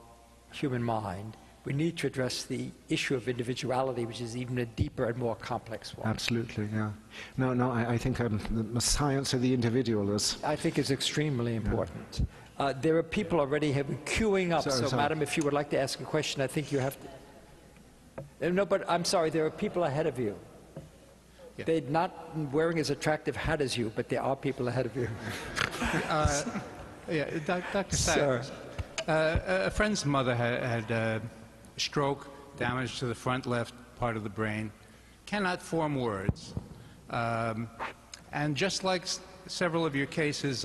human mind, we need to address the issue of individuality, which is even a deeper and more complex one. Absolutely, yeah. No, I think the science of the individual is... I think is extremely important. Yeah. There are people already queuing up, so madam, if you would like to ask a question, I think you have to... No, but I'm sorry, there are people ahead of you. Yeah. They're not wearing as attractive hat as you, but there are people ahead of you. Yeah, Dr. Sachs, a friend's mother had stroke, damage to the front left part of the brain, cannot form words. And just like several of your cases,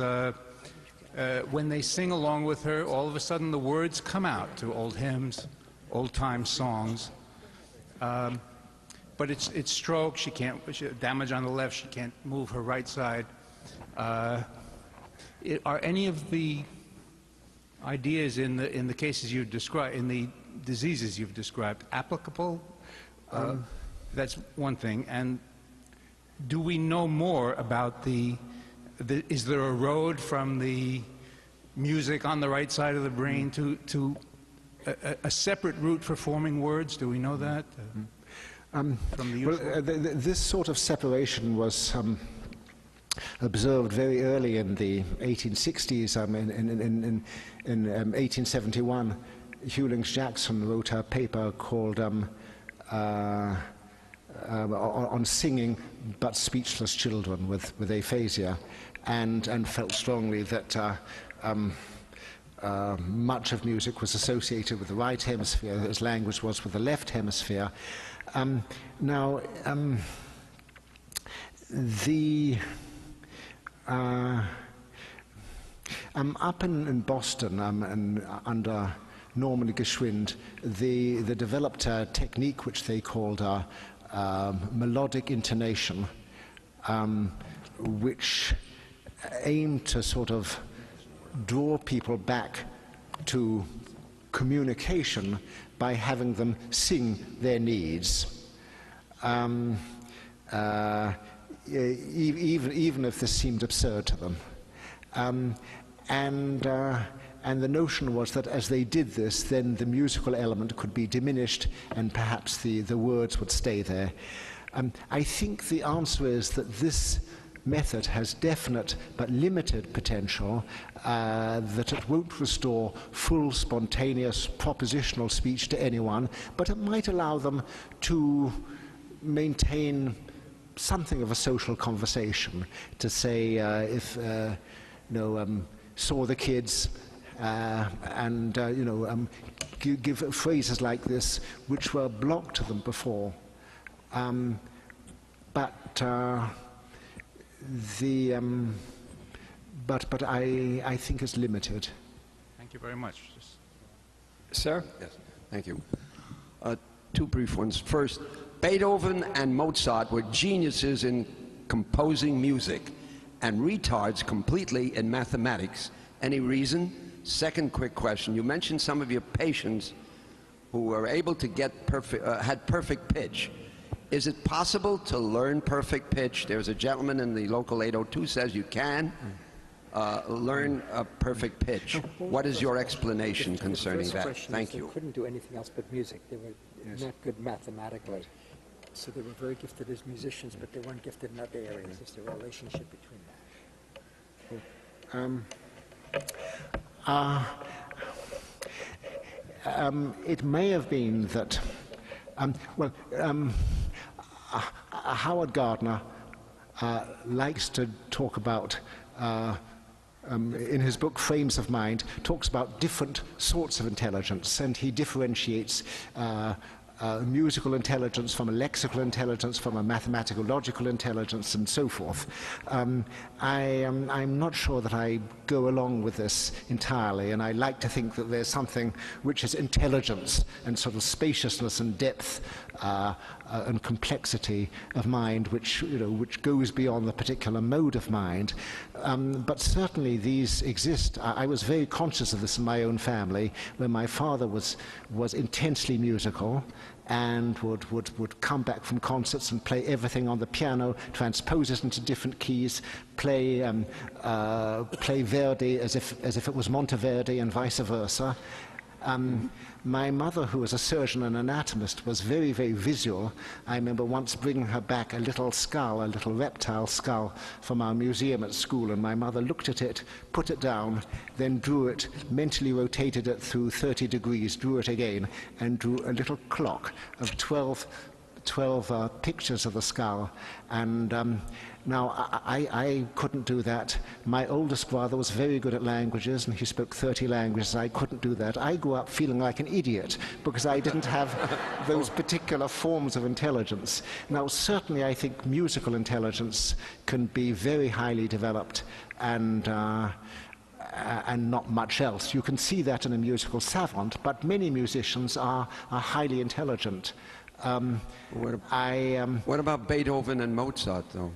when they sing along with her, all of a sudden the words come out to old hymns, old-time songs. But it's stroke, she damage on the left, she can't move her right side. Are any of the ideas in the cases you've described, in the diseases you've described, applicable? That's one thing. And do we know more about the is there a road from the music on the right side of the brain to a separate route for forming words? Do we know that? From the usual? This sort of separation was observed very early in the 1860s. In 1871, Hewlings Jackson wrote a paper called on singing but speechless children with aphasia, and felt strongly that much of music was associated with the right hemisphere, as language was with the left hemisphere. Up in Boston, and under Norman Geschwind, they developed a technique which they called melodic intonation, which aimed to sort of draw people back to communication by having them sing their needs, even if this seemed absurd to them. And the notion was that as they did this, then the musical element could be diminished and perhaps the words would stay there. I think the answer is that this method has definite but limited potential, that it won't restore full, spontaneous, propositional speech to anyone, but it might allow them to maintain something of a social conversation, to say, saw the kids, and give phrases like this which were blocked to them before. But I think it's limited. Thank you very much. Sir? Yes, thank you. Two brief ones. First, Beethoven and Mozart were geniuses in composing music and retards completely in mathematics. Any reason? Second quick question. You mentioned some of your patients who were able to get had perfect pitch. Is it possible to learn perfect pitch? There's a gentleman in the local 802 says you can learn a perfect pitch. What is your explanation concerning that? Thank you. They couldn't do anything else but music. They were not good mathematically. So they were very gifted as musicians, but they weren't gifted in other areas. There's the relationship between that. It may have been that, Howard Gardner likes to talk about, in his book Frames of Mind, talks about different sorts of intelligence, and he differentiates musical intelligence from a lexical intelligence, from a mathematical logical intelligence, and so forth. I'm not sure that I go along with this entirely, and I like to think that there's something which is intelligence and sort of spaciousness and depth and complexity of mind, which goes beyond the particular mode of mind. But certainly these exist. I was very conscious of this in my own family, where my father was intensely musical and would come back from concerts and play everything on the piano, transpose it into different keys, play Verdi as if it was Monteverdi and vice versa. My mother, who was a surgeon and anatomist, was very, very visual. I remember once bringing her back a little skull, a little reptile skull, from our museum at school, and my mother looked at it, put it down, then drew it, mentally rotated it through 30 degrees, drew it again, and drew a little clock of 12 pictures of the skull. And now I couldn't do that. My oldest brother was very good at languages, and he spoke 30 languages. I couldn't do that. I grew up feeling like an idiot because I didn't have those particular forms of intelligence. Now certainly I think musical intelligence can be very highly developed, and not much else. You can see that in a musical savant, but many musicians are highly intelligent. What about Beethoven and Mozart, though?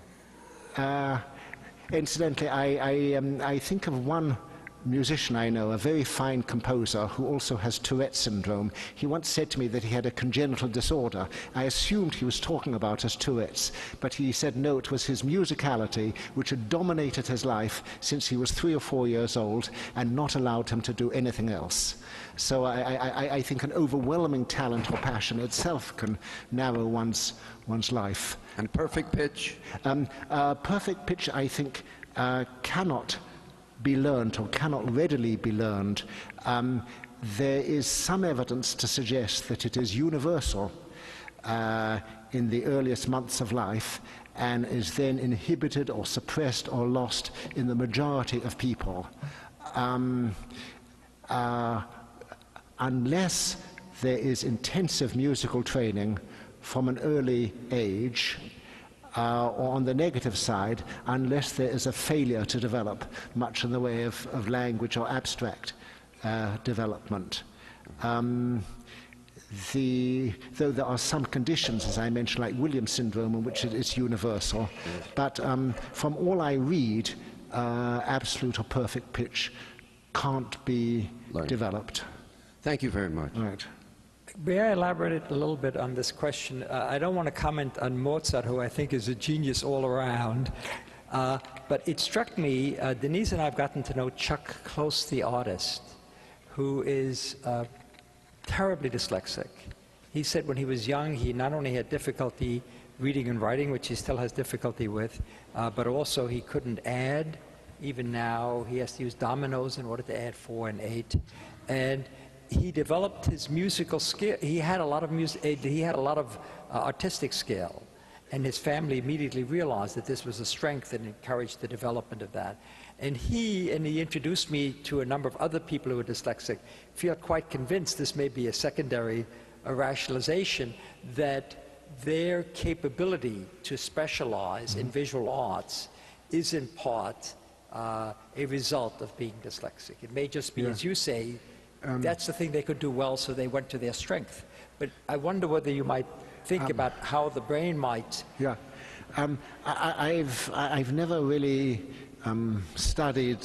Incidentally, I think of one musician I know, a very fine composer who also has Tourette syndrome. He once said to me that he had a congenital disorder. I assumed he was talking about his Tourette's, but he said no, it was his musicality which had dominated his life since he was 3 or 4 years old and not allowed him to do anything else. So I think an overwhelming talent or passion itself can narrow one's life. And perfect pitch? Perfect pitch, I think, cannot be learned or cannot readily be learned. There is some evidence to suggest that it is universal in the earliest months of life and is then inhibited or suppressed or lost in the majority of people. Unless there is intensive musical training from an early age, or on the negative side, unless there is a failure to develop much in the way of language or abstract development. Though there are some conditions, as I mentioned, like Williams syndrome, in which it is universal, but from all I read, absolute or perfect pitch can't be developed. Thank you very much. Right. May I elaborate a little bit on this question? I don't want to comment on Mozart, who I think is a genius all around, but it struck me, Denise and I have gotten to know Chuck Close, the artist, who is terribly dyslexic. He said when he was young, he not only had difficulty reading and writing, which he still has difficulty with, but also he couldn't add. Even now, he has to use dominoes in order to add 4 and 8. And he developed his musical skill. He had a lot of artistic skill, and his family immediately realized that this was a strength and encouraged the development of that. And he introduced me to a number of other people who are dyslexic, feel quite convinced this may be a secondary rationalization that their capability to specialize in visual arts is in part a result of being dyslexic. It may just be, as you say, that's the thing they could do well, so they went to their strength. But I wonder whether you might think about how the brain might... Yeah. I've never really studied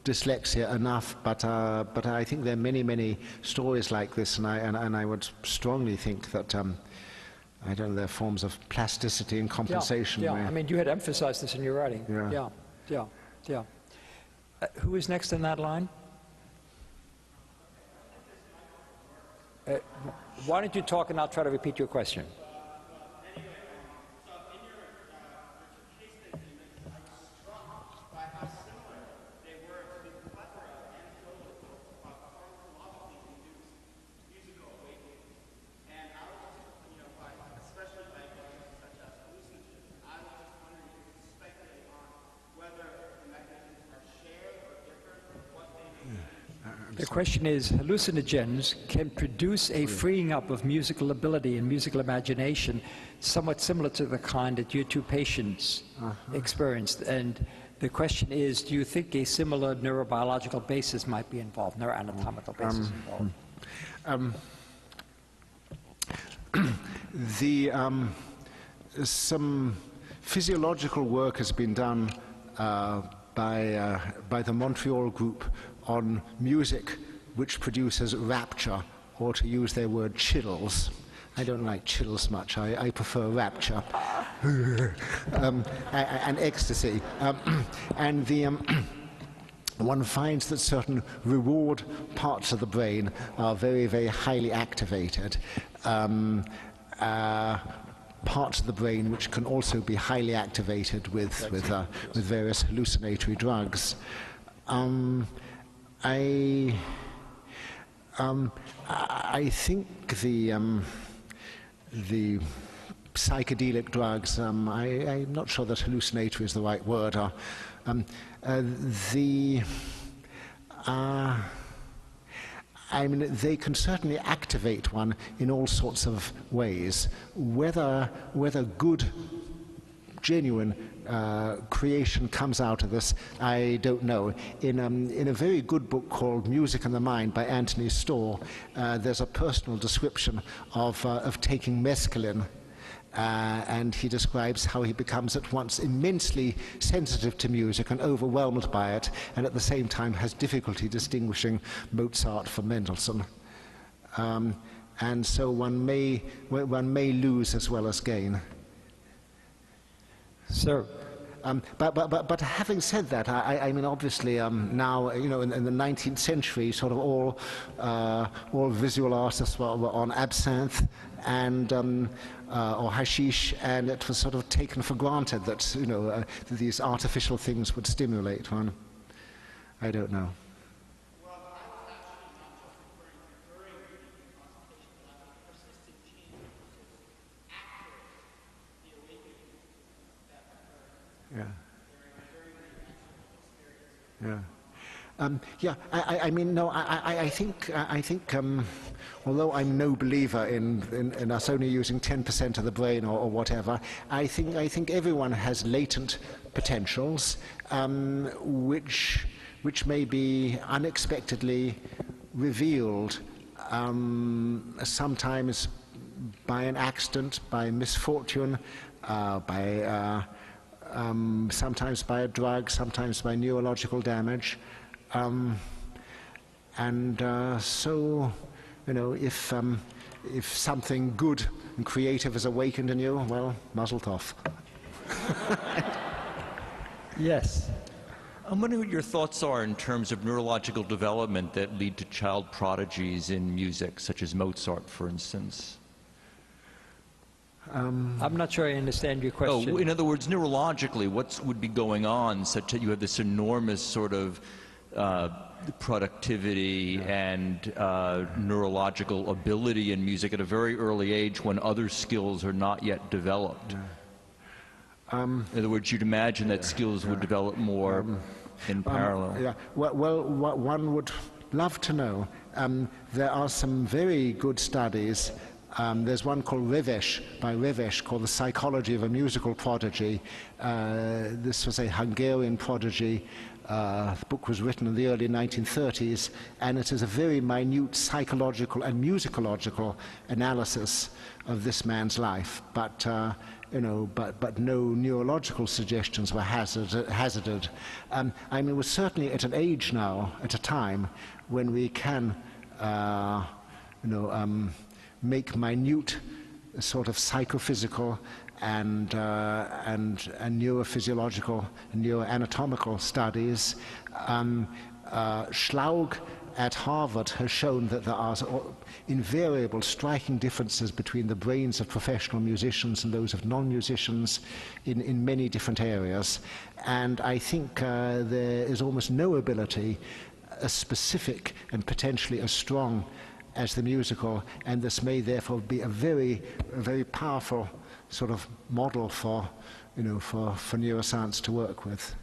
dyslexia enough, but I think there are many stories like this, and I would strongly think that I don't know, there are forms of plasticity and compensation. Yeah, I mean, you had emphasized this in your writing. Yeah. Who is next in that line? Why don't you talk and I'll try to repeat your question. The question is, hallucinogens can produce a freeing up of musical ability and musical imagination somewhat similar to the kind that your two patients experienced. And the question is, do you think a similar neurobiological basis might be involved, neuroanatomical basis involved? Some physiological work has been done by the Montreal group on music which produces rapture, or to use their word, chills. I don't like chills much. I prefer rapture and ecstasy. One finds that certain reward parts of the brain are very highly activated. Parts of the brain which can also be highly activated with various hallucinatory drugs. I think the psychedelic drugs, I'm not sure that hallucinatory is the right word, I mean, they can certainly activate one in all sorts of ways. Whether good, genuine creation comes out of this, I don't know. In a very good book called Music and the Mind by Anthony Storr, there's a personal description of taking mescaline. and he describes how he becomes at once immensely sensitive to music and overwhelmed by it, and at the same time has difficulty distinguishing Mozart from Mendelssohn. And so one may lose as well as gain. Sir. But having said that, I mean, obviously, now, you know, in the 19th century, sort of all visual artists were on absinthe and or hashish, and it was sort of taken for granted that, you know, that these artificial things would stimulate one. I don't know. Yeah. Yeah. I mean, no. I think. Although I'm no believer in us only using 10% of the brain or whatever, I think everyone has latent potentials, which may be unexpectedly revealed, sometimes by an accident, by misfortune, sometimes by a drug, sometimes by neurological damage. So, you know, if something good and creative is awakened in you, well, mazel tov. Yes. I'm wondering what your thoughts are in terms of neurological development that lead to child prodigies in music, such as Mozart, for instance. I'm not sure I understand your question. Oh, in other words, neurologically, what would be going on such that you have this enormous sort of productivity and neurological ability in music at a very early age when other skills are not yet developed? In other words, you'd imagine that skills would develop more in parallel. Yeah. Well, what one would love to know, there are some very good studies. There's one called by Reves, called The Psychology of a Musical Prodigy. This was a Hungarian prodigy. The book was written in the early 1930s, and it is a very minute psychological and musicological analysis of this man's life. But you know, but no neurological suggestions were hazarded. I mean, we're certainly at an age now, at a time when we can, you know, make minute sort of psychophysical and neurophysiological and neuroanatomical studies. Schlaug at Harvard has shown that there are invariable striking differences between the brains of professional musicians and those of non-musicians in many different areas. And I think there is almost no ability as specific and potentially as strong as the musical, and this may therefore be a very powerful sort of model for, you know, for neuroscience to work with.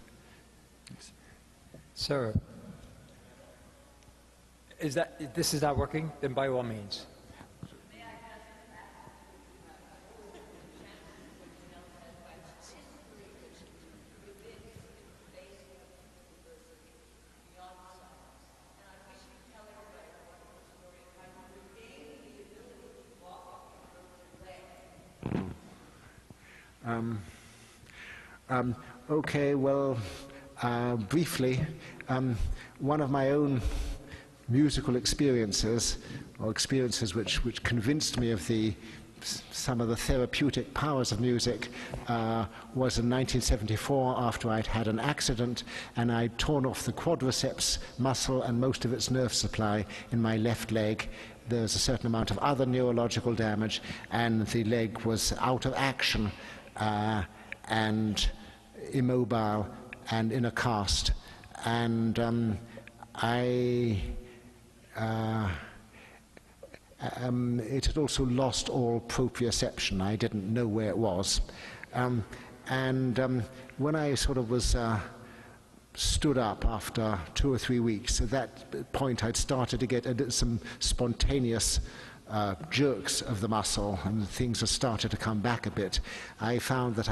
Sir, this is not working? Then by all means. Okay, well, briefly, one of my own musical experiences, or experiences which convinced me of some of the therapeutic powers of music, was in 1974 after I'd had an accident and I'd torn off the quadriceps muscle and most of its nerve supply in my left leg. There's a certain amount of other neurological damage, and the leg was out of action and immobile and in a cast. And it had also lost all proprioception. I didn't know where it was. When I sort of was stood up after 2 or 3 weeks, at that point I'd started to get some spontaneous jerks of the muscle, and things had started to come back a bit. I found that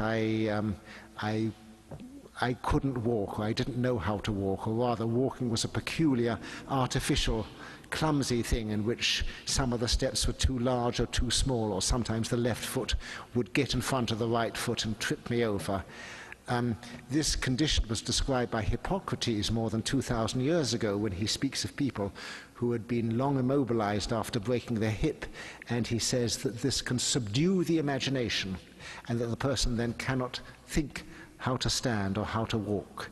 I couldn't walk, or I didn't know how to walk, or rather walking was a peculiar artificial clumsy thing in which some of the steps were too large or too small, or sometimes the left foot would get in front of the right foot and trip me over. This condition was described by Hippocrates more than 2,000 years ago when he speaks of people who had been long immobilized after breaking their hip, and he says that this can subdue the imagination and that the person then cannot think how to stand or how to walk.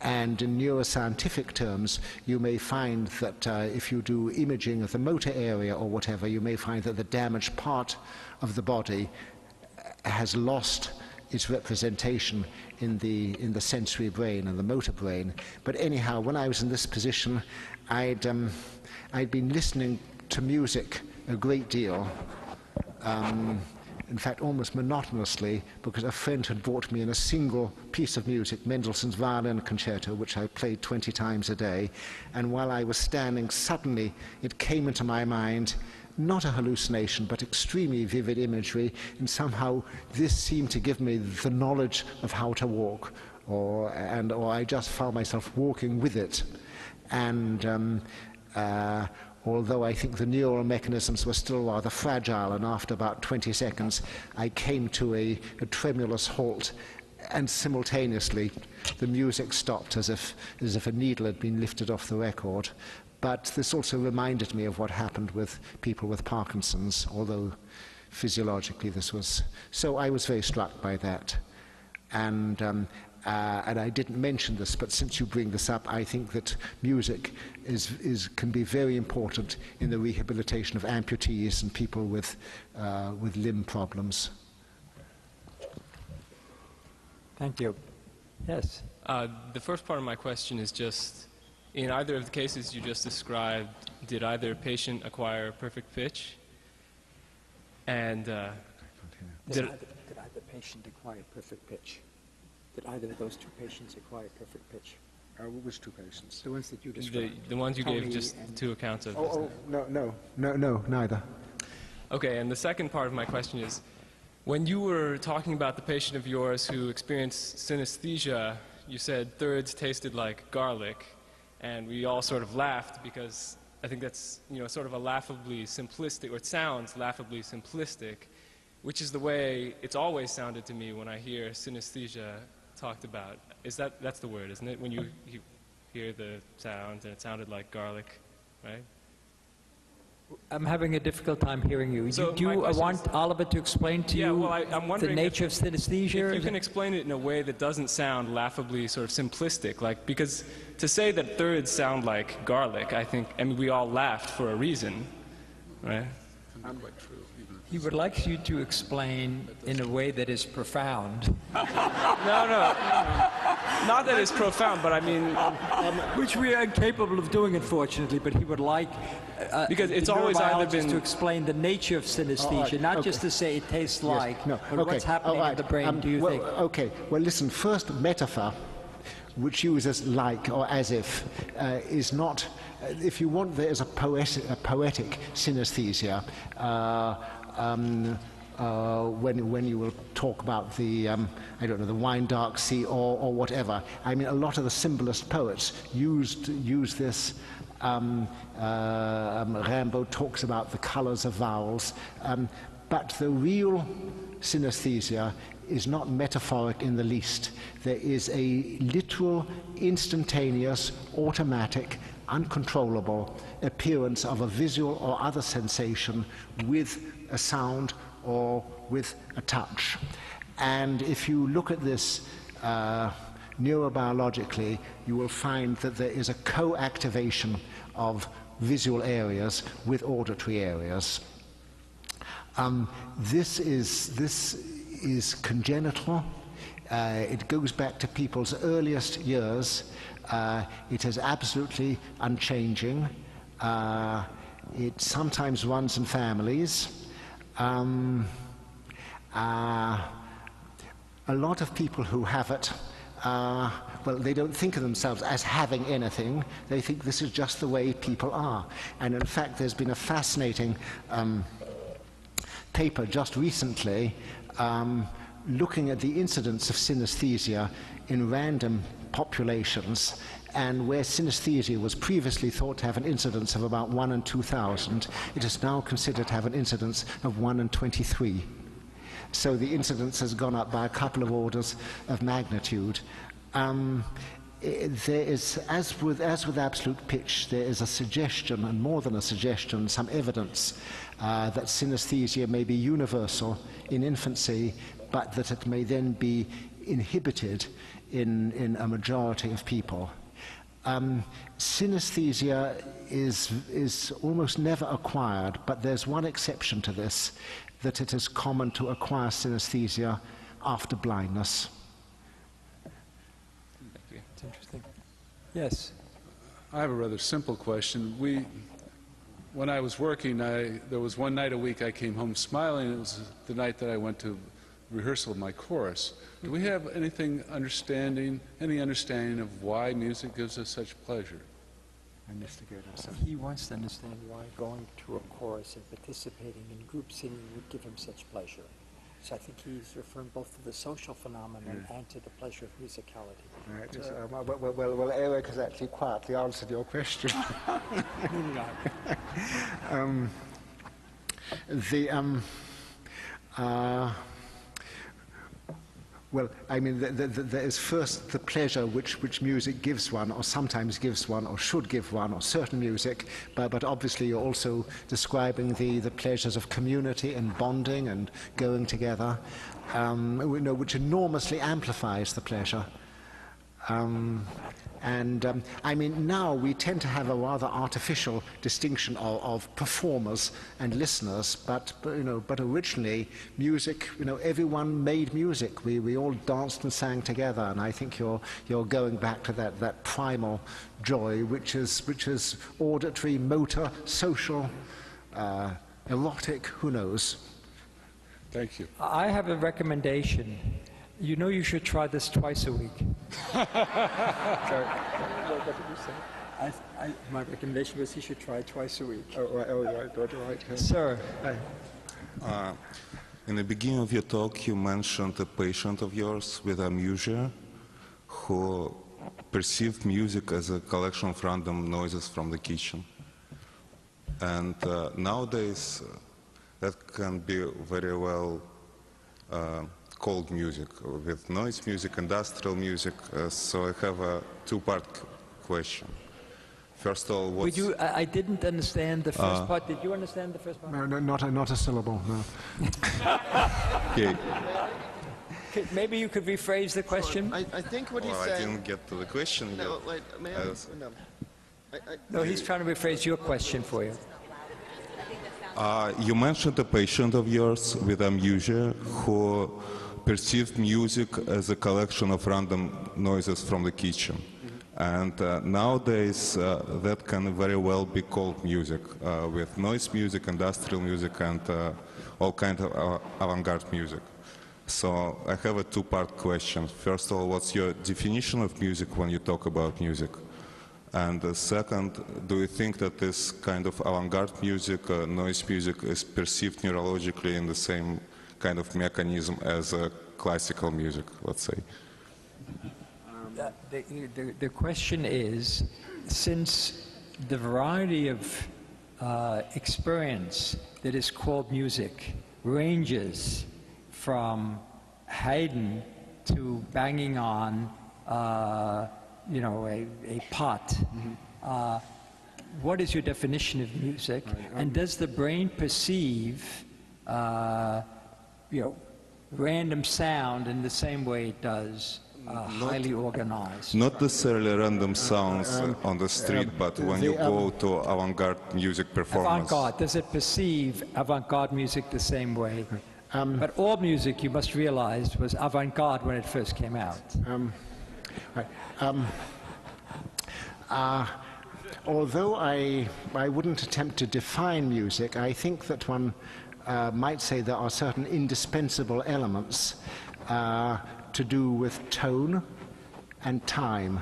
And in neuroscientific terms, you may find that if you do imaging of the motor area or whatever, you may find that the damaged part of the body has lost its representation in the sensory brain and the motor brain. But anyhow, when I was in this position, I'd been listening to music a great deal, in fact almost monotonously, because a friend had brought me in a single piece of music, Mendelssohn's Violin Concerto, which I played 20 times a day. And while I was standing, suddenly it came into my mind, not a hallucination, but extremely vivid imagery, and somehow this seemed to give me the knowledge of how to walk, or I just found myself walking with it. And although I think the neural mechanisms were still rather fragile, and after about 20 seconds I came to a tremulous halt, and simultaneously the music stopped as if a needle had been lifted off the record. But this also reminded me of what happened with people with Parkinson's, although physiologically this was... So I was very struck by that. And I didn't mention this, but since you bring this up, I think that music can be very important in the rehabilitation of amputees and people with limb problems. Thank you. Yes? The first part of my question is just, in either of the cases you just described, did either patient acquire perfect pitch? And did either patient acquire perfect pitch? Did either of those two patients acquire perfect pitch? Which two patients? The ones that you described. The ones you gave just two accounts of. No, neither. Okay, and the second part of my question is, when you were talking about the patient of yours who experienced synesthesia, you said thirds tasted like garlic, and we all sort of laughed because I think that's, sort of a laughably simplistic, or it sounds laughably simplistic, which is the way it's always sounded to me when I hear synesthesia talked about. That's the word, isn't it? When you hear the sound and it sounded like garlic, right? I'm having a difficult time hearing you. So do you want Oliver to explain to you I'm the nature of synesthesia? If you can explain it in a way that doesn't sound laughably sort of simplistic, because to say that thirds sound like garlic, I mean, we all laughed for a reason, right? He would like you to explain in a way that is profound. No. Not that it's profound, but I mean... which we are incapable of doing, unfortunately, but he would like because it's always either been... to explain the nature of synesthesia, not just to say it tastes like, but what's happening in the brain, do you think? Okay, well listen, first metaphor, which uses like or as if, is not... if you want, there is a poetic synesthesia. When you will talk about the, I don't know, the wine dark sea or whatever. I mean, a lot of the symbolist poets use this. Rimbaud talks about the colors of vowels. But the real synesthesia is not metaphoric in the least. There is a literal, instantaneous, automatic, uncontrollable appearance of a visual or other sensation with a sound or with a touch. And if you look at this neurobiologically, you will find that there is a co-activation of visual areas with auditory areas. This is congenital. It goes back to people's earliest years. It is absolutely unchanging. It sometimes runs in families. A lot of people who have it, well, they don't think of themselves as having anything. They think this is just the way people are. And in fact, there's been a fascinating paper just recently looking at the incidence of synesthesia in random populations, and where synesthesia was previously thought to have an incidence of about 1 in 2,000, it is now considered to have an incidence of 1 in 23. So the incidence has gone up by a couple of orders of magnitude. There is, as with absolute pitch, there is a suggestion, and more than a suggestion, some evidence that synesthesia may be universal in infancy, but that it may then be inhibited in a majority of people. Synesthesia is almost never acquired, but there's one exception to this, that it is common to acquire synesthesia after blindness. It's interesting. Yes. I have a rather simple question. When I was working, there was one night a week I came home smiling. It was the night that I went to rehearsal of my chorus. Do we have any understanding of why music gives us such pleasure? He wants to understand why going to a chorus and participating in group singing would give him such pleasure. So I think he's referring both to the social phenomenon and to the pleasure of musicality. Right. Well, Eric has actually quietly answered your question. Well, I mean, there is first the pleasure which music gives one, or sometimes gives one, or should give one, or certain music, but obviously you're also describing the pleasures of community and bonding and going together, which enormously amplifies the pleasure. I mean, now we tend to have a rather artificial distinction of performers and listeners, but originally music, everyone made music. We all danced and sang together, and I think you're going back to that primal joy, which is auditory, motor, social, erotic, who knows. Thank you. I have a recommendation. You should try this twice a week. Sorry. What did you say? My recommendation was he should try twice a week. Right. Sir. In the beginning of your talk, you mentioned a patient of yours with amnesia who perceived music as a collection of random noises from the kitchen. And nowadays, that can be very well called music, with noise music, industrial music. So I have a two-part question. First of all, I didn't understand the first part. Did you understand the first part? No, not a syllable, no. Okay. Maybe you could rephrase the question? I think what he's saying... I didn't get to the question yet. No, wait, may I? No, he's trying to rephrase your question for you. You mentioned a patient of yours with amnesia who perceived music as a collection of random noises from the kitchen. And nowadays, that can very well be called music, with noise music, industrial music, and all kinds of avant-garde music. So I have a two-part question. First of all, what's your definition of music when you talk about music? And second, do you think that this kind of avant-garde music, noise music, is perceived neurologically in the same kind of mechanism as classical music, let's say? The question is, since the variety of experience that is called music ranges from Haydn to banging on a pot, what is your definition of music? And does the brain perceive random sound in the same way it does highly organized? Not necessarily random sounds on the street, but when you go to avant-garde music performance. Avant-garde, does it perceive avant-garde music the same way? But all music, you must realize, was avant-garde when it first came out. Although I wouldn't attempt to define music, I think that one might say there are certain indispensable elements to do with tone and time,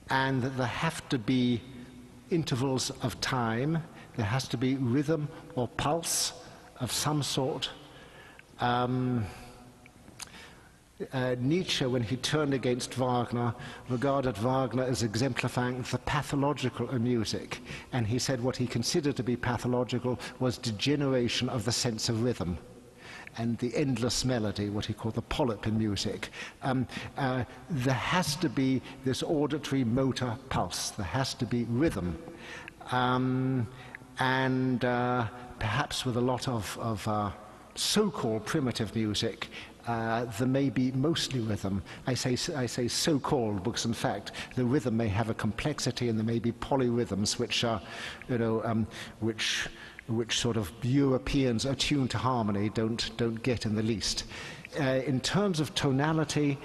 and that there have to be intervals of time, there has to be rhythm or pulse of some sort. Nietzsche, when he turned against Wagner, regarded Wagner as exemplifying the pathological in music. And he said what he considered to be pathological was degeneration of the sense of rhythm and the endless melody, what he called the polyp in music. There has to be this auditory motor pulse. There has to be rhythm. Perhaps with a lot of so-called primitive music, there may be mostly rhythm. I say so-called because, in fact, the rhythm may have a complexity, and there may be polyrhythms which are, which sort of Europeans attuned to harmony don't get in the least. In terms of tonality,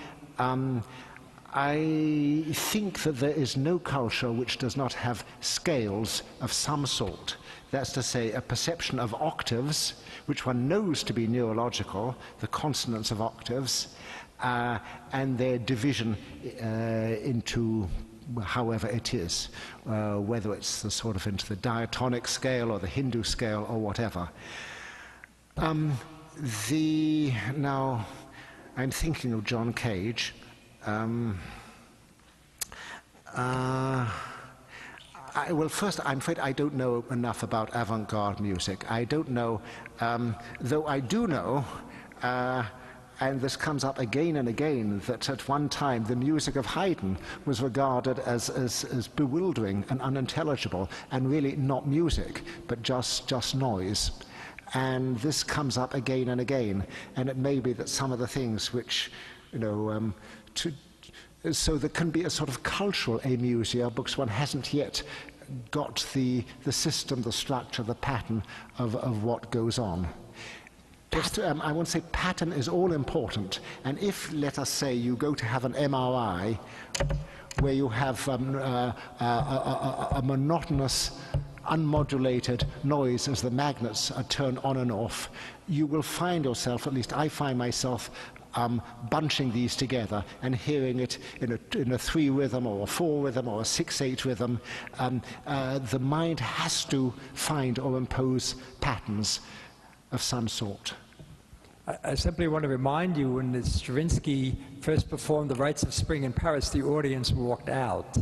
I think that there is no culture which does not have scales of some sort. That's to say, a perception of octaves, which one knows to be neurological, the consonants of octaves, and their division into however it is, whether it's the sort of into the diatonic scale or the Hindu scale or whatever. Now, I'm thinking of John Cage. Well, first, I'm afraid I don't know enough about avant-garde music. I don't know, though I do know, and this comes up again and again, that at one time the music of Haydn was regarded as bewildering and unintelligible, and really not music, but just noise. And this comes up again and again, and it may be that some of the things which, so there can be a sort of cultural amusia because one hasn't yet got the system, the structure, the pattern of what goes on. I want to say pattern is all important, and if, let us say, you go to have an MRI where you have a monotonous, unmodulated noise as the magnets are turned on and off, you will find yourself, at least I find myself, bunching these together and hearing it in a 3 rhythm or a 4 rhythm or a 6/8 rhythm. The mind has to find or impose patterns of some sort. I simply want to remind you, when Stravinsky first performed The Rites of Spring in Paris, the audience walked out.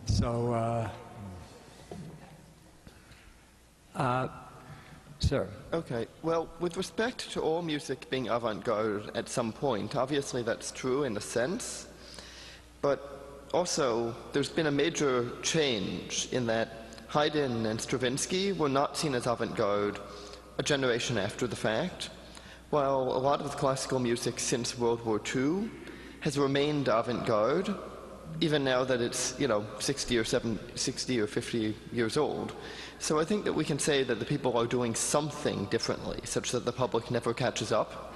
So, sir. Okay, well, with respect to all music being avant-garde at some point, obviously that's true in a sense, but also there's been a major change in that Haydn and Stravinsky were not seen as avant-garde a generation after the fact, while a lot of the classical music since World War II has remained avant-garde, even now that it's, 60 or 50 years old. So I think that we can say that the people are doing something differently, such that the public never catches up.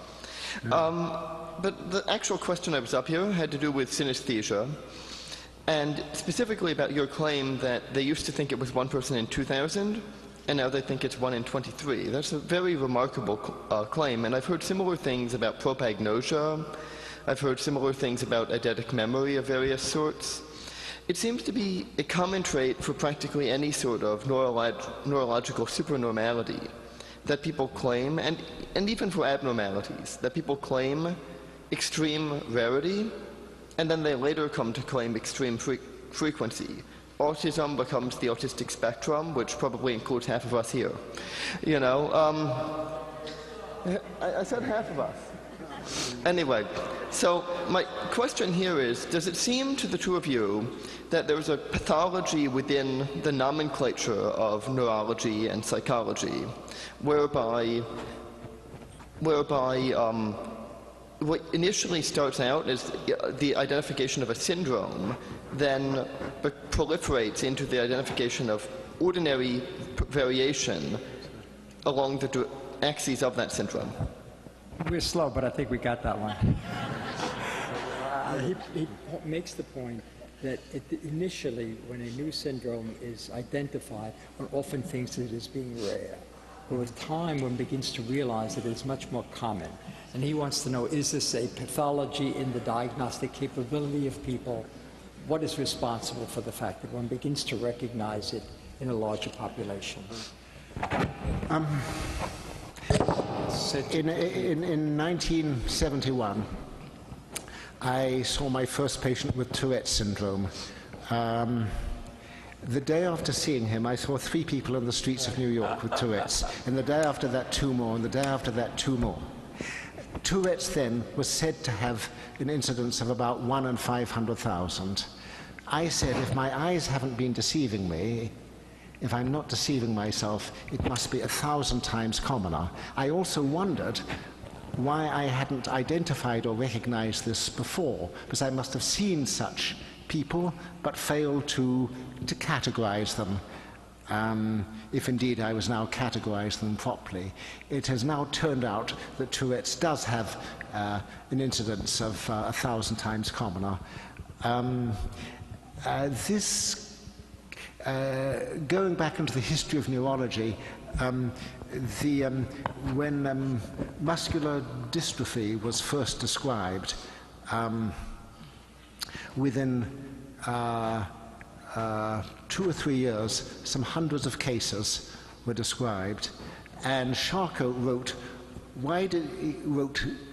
But the actual question I was up here had to do with synesthesia, and specifically about your claim that they used to think it was 1 person in 2,000, and now they think it's 1 in 23. That's a very remarkable claim, and I've heard similar things about propagnosia. I've heard similar things about eidetic memory of various sorts. It seems to be a common trait for practically any sort of neurological supernormality that people claim, and even for abnormalities, that people claim extreme rarity, and then they later come to claim extreme frequency. Autism becomes the autistic spectrum, which probably includes half of us here. I said half of us. Anyway, so my question here is, does it seem to the two of you that there's a pathology within the nomenclature of neurology and psychology, whereby what initially starts out as the identification of a syndrome then proliferates into the identification of ordinary variation along the axes of that syndrome? We're slow, but I think we got that one. He makes the point that initially, when a new syndrome is identified, one often thinks it is being rare. But with time, one begins to realize that it's much more common. And he wants to know, is this a pathology in the diagnostic capability of people? What is responsible for the fact that one begins to recognize it in a larger population? In 1971, I saw my first patient with Tourette's syndrome. The day after seeing him, I saw 3 people in the streets of New York with Tourette's, and the day after that 2 more, and the day after that 2 more. Tourette's then was said to have an incidence of about 1 in 500,000. I said, if my eyes haven't been deceiving me, if I'm not deceiving myself, it must be 1,000 times commoner. I also wondered why I hadn't identified or recognized this before, because I must have seen such people but failed to categorize them, if indeed I was now categorizing them properly. It has now turned out that Tourette's does have an incidence of 1,000 times commoner. Going back into the history of neurology, when muscular dystrophy was first described, within 2 or 3 years, some hundreds of cases were described, and Charcot wrote,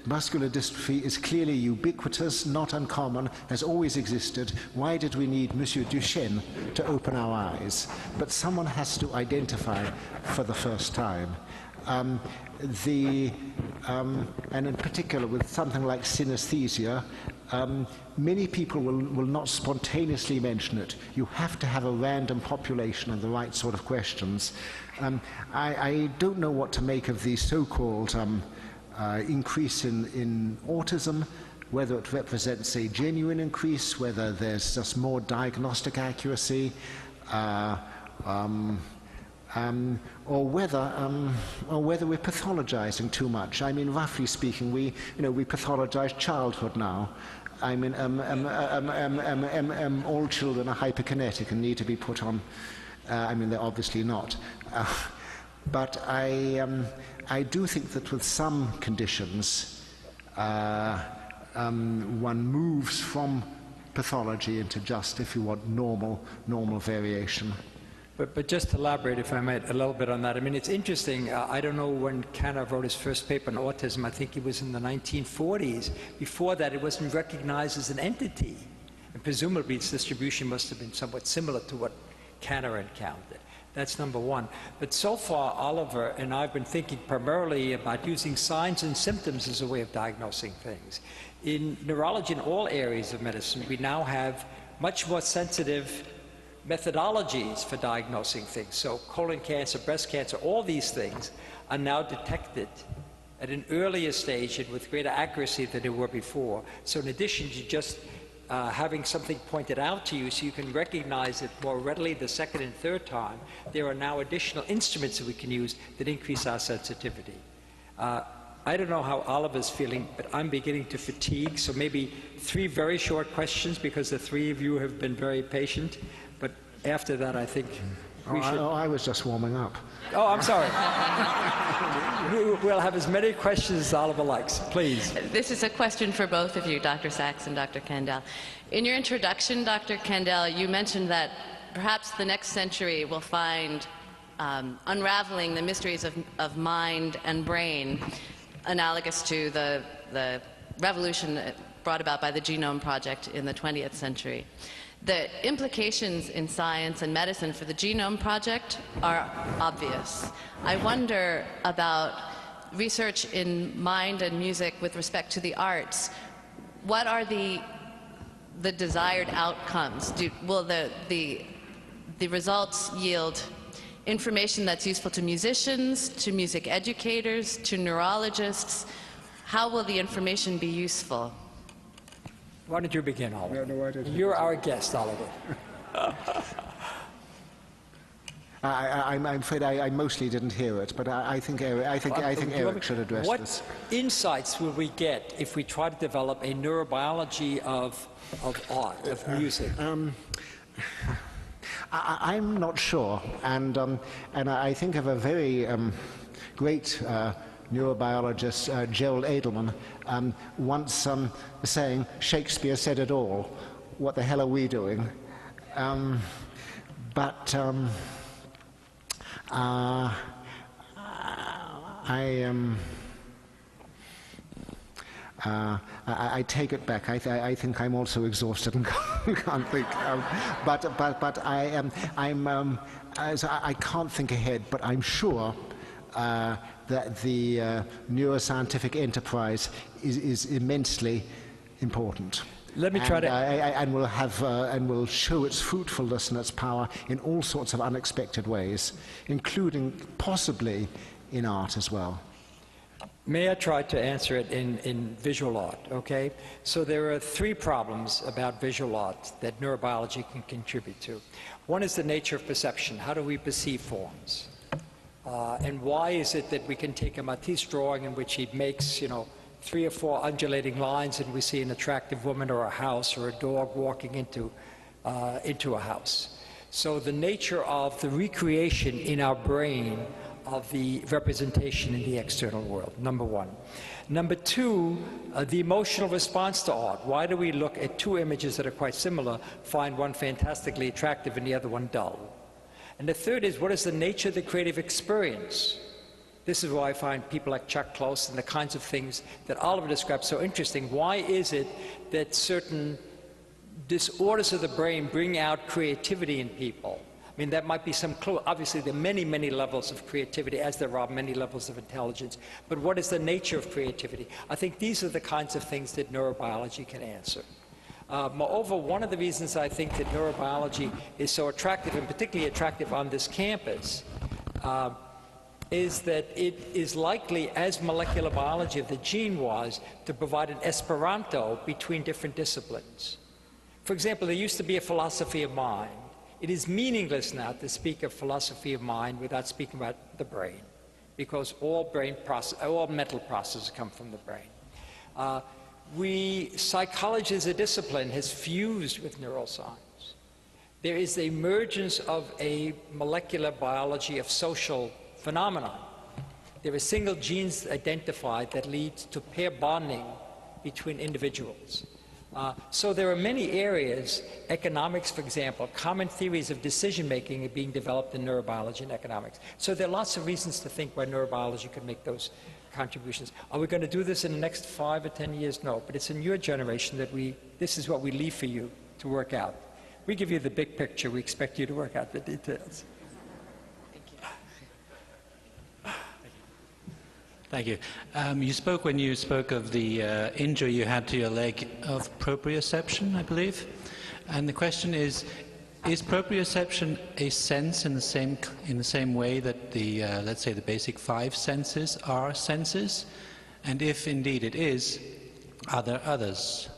muscular dystrophy is clearly ubiquitous, not uncommon, has always existed. Why did we need Monsieur Duchenne to open our eyes? But someone has to identify for the first time. And in particular with something like synesthesia, many people will not spontaneously mention it. You have to have a random population and the right sort of questions. I don't know what to make of the so-called increase in autism, whether it represents a genuine increase, whether there's just more diagnostic accuracy, or whether we're pathologizing too much. I mean, roughly speaking, we pathologize childhood now. I mean, all children are hyperkinetic and need to be put on. I mean, they're obviously not. But I do think that with some conditions, one moves from pathology into just, if you want, normal variation. But just to elaborate, if I might, a little bit on that. I mean, it's interesting. I don't know when Kandel wrote his first paper on autism. I think it was in the 1940s. Before that, it wasn't recognized as an entity. And presumably, its distribution must have been somewhat similar to what Kandel encountered. That's number one. But so far, Oliver and I have been thinking primarily about using signs and symptoms as a way of diagnosing things. In neurology, in all areas of medicine, we now have much more sensitive methodologies for diagnosing things. So colon cancer, breast cancer, all these things are now detected at an earlier stage and with greater accuracy than they were before. So in addition to just having something pointed out to you so you can recognize it more readily the second and third time, there are now additional instruments that we can use that increase our sensitivity. I don't know how Oliver's feeling, but I'm beginning to fatigue, so maybe 3 very short questions because the 3 of you have been very patient. But after that, I think we should... I was just warming up. Oh, I'm sorry. We'll have as many questions as Oliver likes, please. This is a question for both of you, Dr. Sachs and Dr. Kandel. In your introduction, Dr. Kandel, you mentioned that perhaps the next century will find unraveling the mysteries of mind and brain, analogous to the revolution brought about by the Genome Project in the 20th century. The implications in science and medicine for the Genome Project are obvious. I wonder about research in mind and music with respect to the arts. What are the desired outcomes? Will the results yield information that's useful to musicians, to music educators, to neurologists? How will the information be useful? Why don't you begin, Oliver? No, I didn't. You're our guest, Oliver. I'm afraid I mostly didn't hear it, but I think Eric should address this. What insights will we get if we try to develop a neurobiology of art, of music? I'm not sure, and I think of a very great neurobiologist, Gerald Edelman, once saying, "Shakespeare said it all. What the hell are we doing?" I take it back. I think I'm also exhausted and can't think. But I can't think ahead. But I'm sure that the neuroscientific enterprise is immensely important. Let me try and will show its fruitfulness and its power in all sorts of unexpected ways, including possibly in art as well. May I try to answer it in visual art, okay? So there are 3 problems about visual art that neurobiology can contribute to. One is the nature of perception. How do we perceive forms? And why is it that we can take a Matisse drawing in which he makes, 3 or 4 undulating lines and we see an attractive woman or a house or a dog walking into a house? So the nature of the recreation in our brain of the representation in the external world, number 1. Number 2, the emotional response to art. Why do we look at 2 images that are quite similar, find one fantastically attractive and the other one dull? And the third is, what is the nature of the creative experience? This is why I find people like Chuck Close and the kinds of things that Oliver described so interesting. Why is it that certain disorders of the brain bring out creativity in people? I mean, that might be some clue. Obviously, there are many, many levels of creativity, as there are many levels of intelligence. But what is the nature of creativity? I think these are the kinds of things that neurobiology can answer. Moreover, one of the reasons I think that neurobiology is so attractive, and particularly attractive on this campus, is that it is likely, as molecular biology of the gene was, to provide an Esperanto between different disciplines. For example, there used to be a philosophy of mind. It is meaningless now to speak of philosophy of mind without speaking about the brain, because all mental processes come from the brain. Psychology as a discipline has fused with neuroscience. There is the emergence of a molecular biology of social phenomena. There are single genes identified that lead to pair bonding between individuals. So there are many areas, economics, for example, common theories of decision-making are being developed in neurobiology and economics. So there are lots of reasons to think why neurobiology could make those contributions. Are we going to do this in the next 5 or 10 years? No, but it's in your generation that this is what we leave for you to work out. We give you the big picture, we expect you to work out the details. Thank you. You spoke, when you spoke of the injury you had to your leg, of proprioception, I believe. And the question is proprioception a sense in the same way that the, let's say, the basic 5 senses are senses? And if indeed it is, are there others?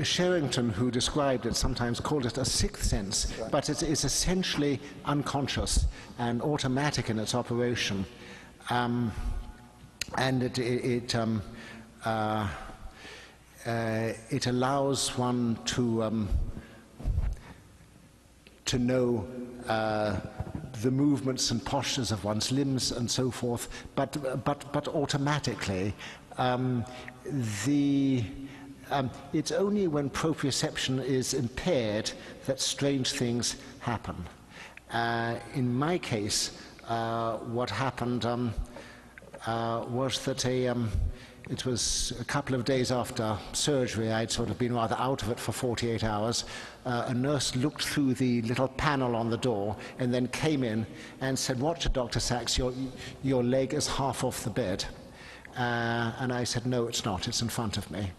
Sherrington, who described it, sometimes called it a 6th sense, but it is essentially unconscious and automatic in its operation, and it allows one to know the movements and postures of one's limbs and so forth, but automatically. It's only when proprioception is impaired that strange things happen. In my case, what happened was that it was a couple of days after surgery. I'd sort of been rather out of it for 48 hours. A nurse looked through the little panel on the door and then came in and said, "Watch it, Dr. Sachs, your leg is half off the bed." And I said, "No, it's not. It's in front of me."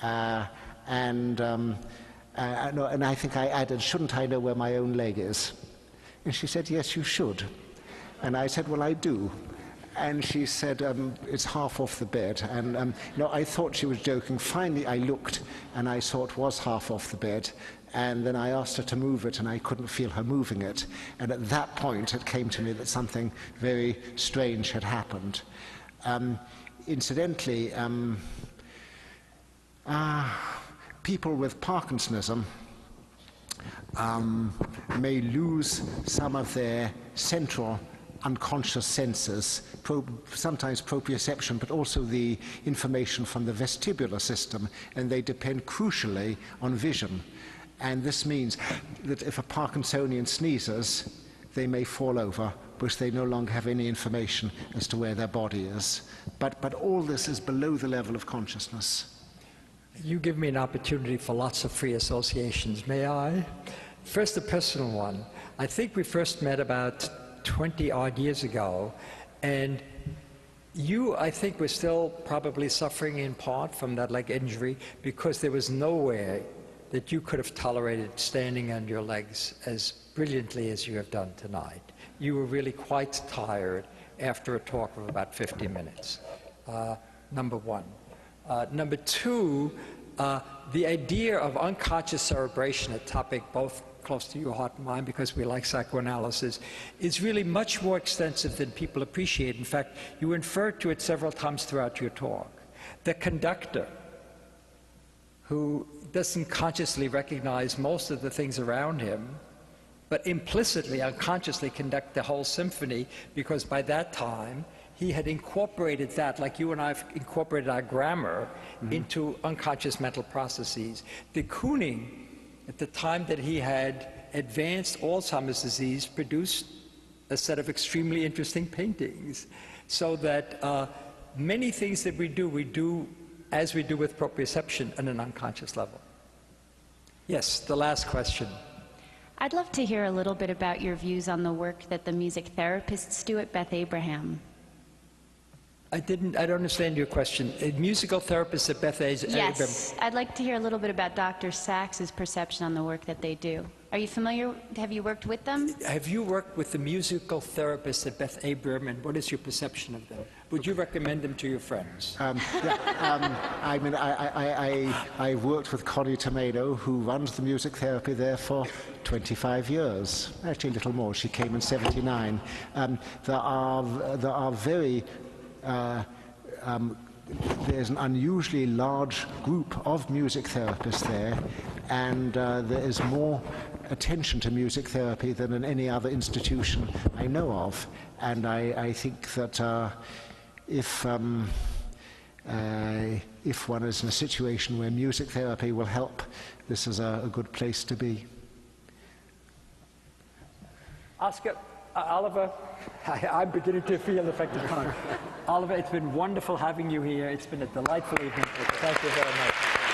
And I think I added, "Shouldn't I know where my own leg is?" And she said, "Yes, you should." And I said, "Well, I do." And she said, "It's half off the bed." And I thought she was joking. Finally, I looked, and I saw it was half off the bed. And then I asked her to move it, and I couldn't feel her moving it. And at that point, it came to me that something very strange had happened. Incidentally, people with Parkinsonism may lose some of their central unconscious senses, sometimes proprioception, but also the information from the vestibular system, and they depend crucially on vision. And this means that if a Parkinsonian sneezes, they may fall over which they no longer have any information as to where their body is. But all this is below the level of consciousness. You give me an opportunity for lots of free associations. May I? First, a personal one. I think we first met about 20-odd years ago, and you, I think, were still probably suffering in part from that leg injury because there was no way that you could have tolerated standing on your legs as brilliantly as you have done tonight. You were really quite tired after a talk of about 50 minutes, number one. Number two, the idea of unconscious cerebration, a topic both close to your heart and mine because we like psychoanalysis, is really much more extensive than people appreciate. In fact, you referred to it several times throughout your talk. The conductor, who doesn't consciously recognize most of the things around him, but implicitly, unconsciously conduct the whole symphony, because by that time, he had incorporated that, like you and I have incorporated our grammar, into unconscious mental processes. De Kooning, at the time that he had advanced Alzheimer's disease, produced a set of extremely interesting paintings, so that many things that we do as we do with proprioception on an unconscious level. Yes, the last question. I'd love to hear a little bit about your views on the work that the music therapists do at Beth Abraham. I don't understand your question. A musical therapist at Beth Abraham? Yes, I'd like to hear a little bit about Dr. Sachs's perception on the work that they do. Are you familiar, have you worked with them? Have you worked with the musical therapists at Beth Abraham, and what is your perception of them? Would you recommend them to your friends? I mean, I've worked with Connie Tomato, who runs the music therapy there for 25 years, actually a little more. She came in '79. There are very there's an unusually large group of music therapists there, and there is more attention to music therapy than in any other institution I know of. And I think that if one is in a situation where music therapy will help, this is a good place to be. Oscar, Oliver, I'm beginning to feel the effect of time. Oliver, it's been wonderful having you here. It's been a delightful evening. Thank you very much.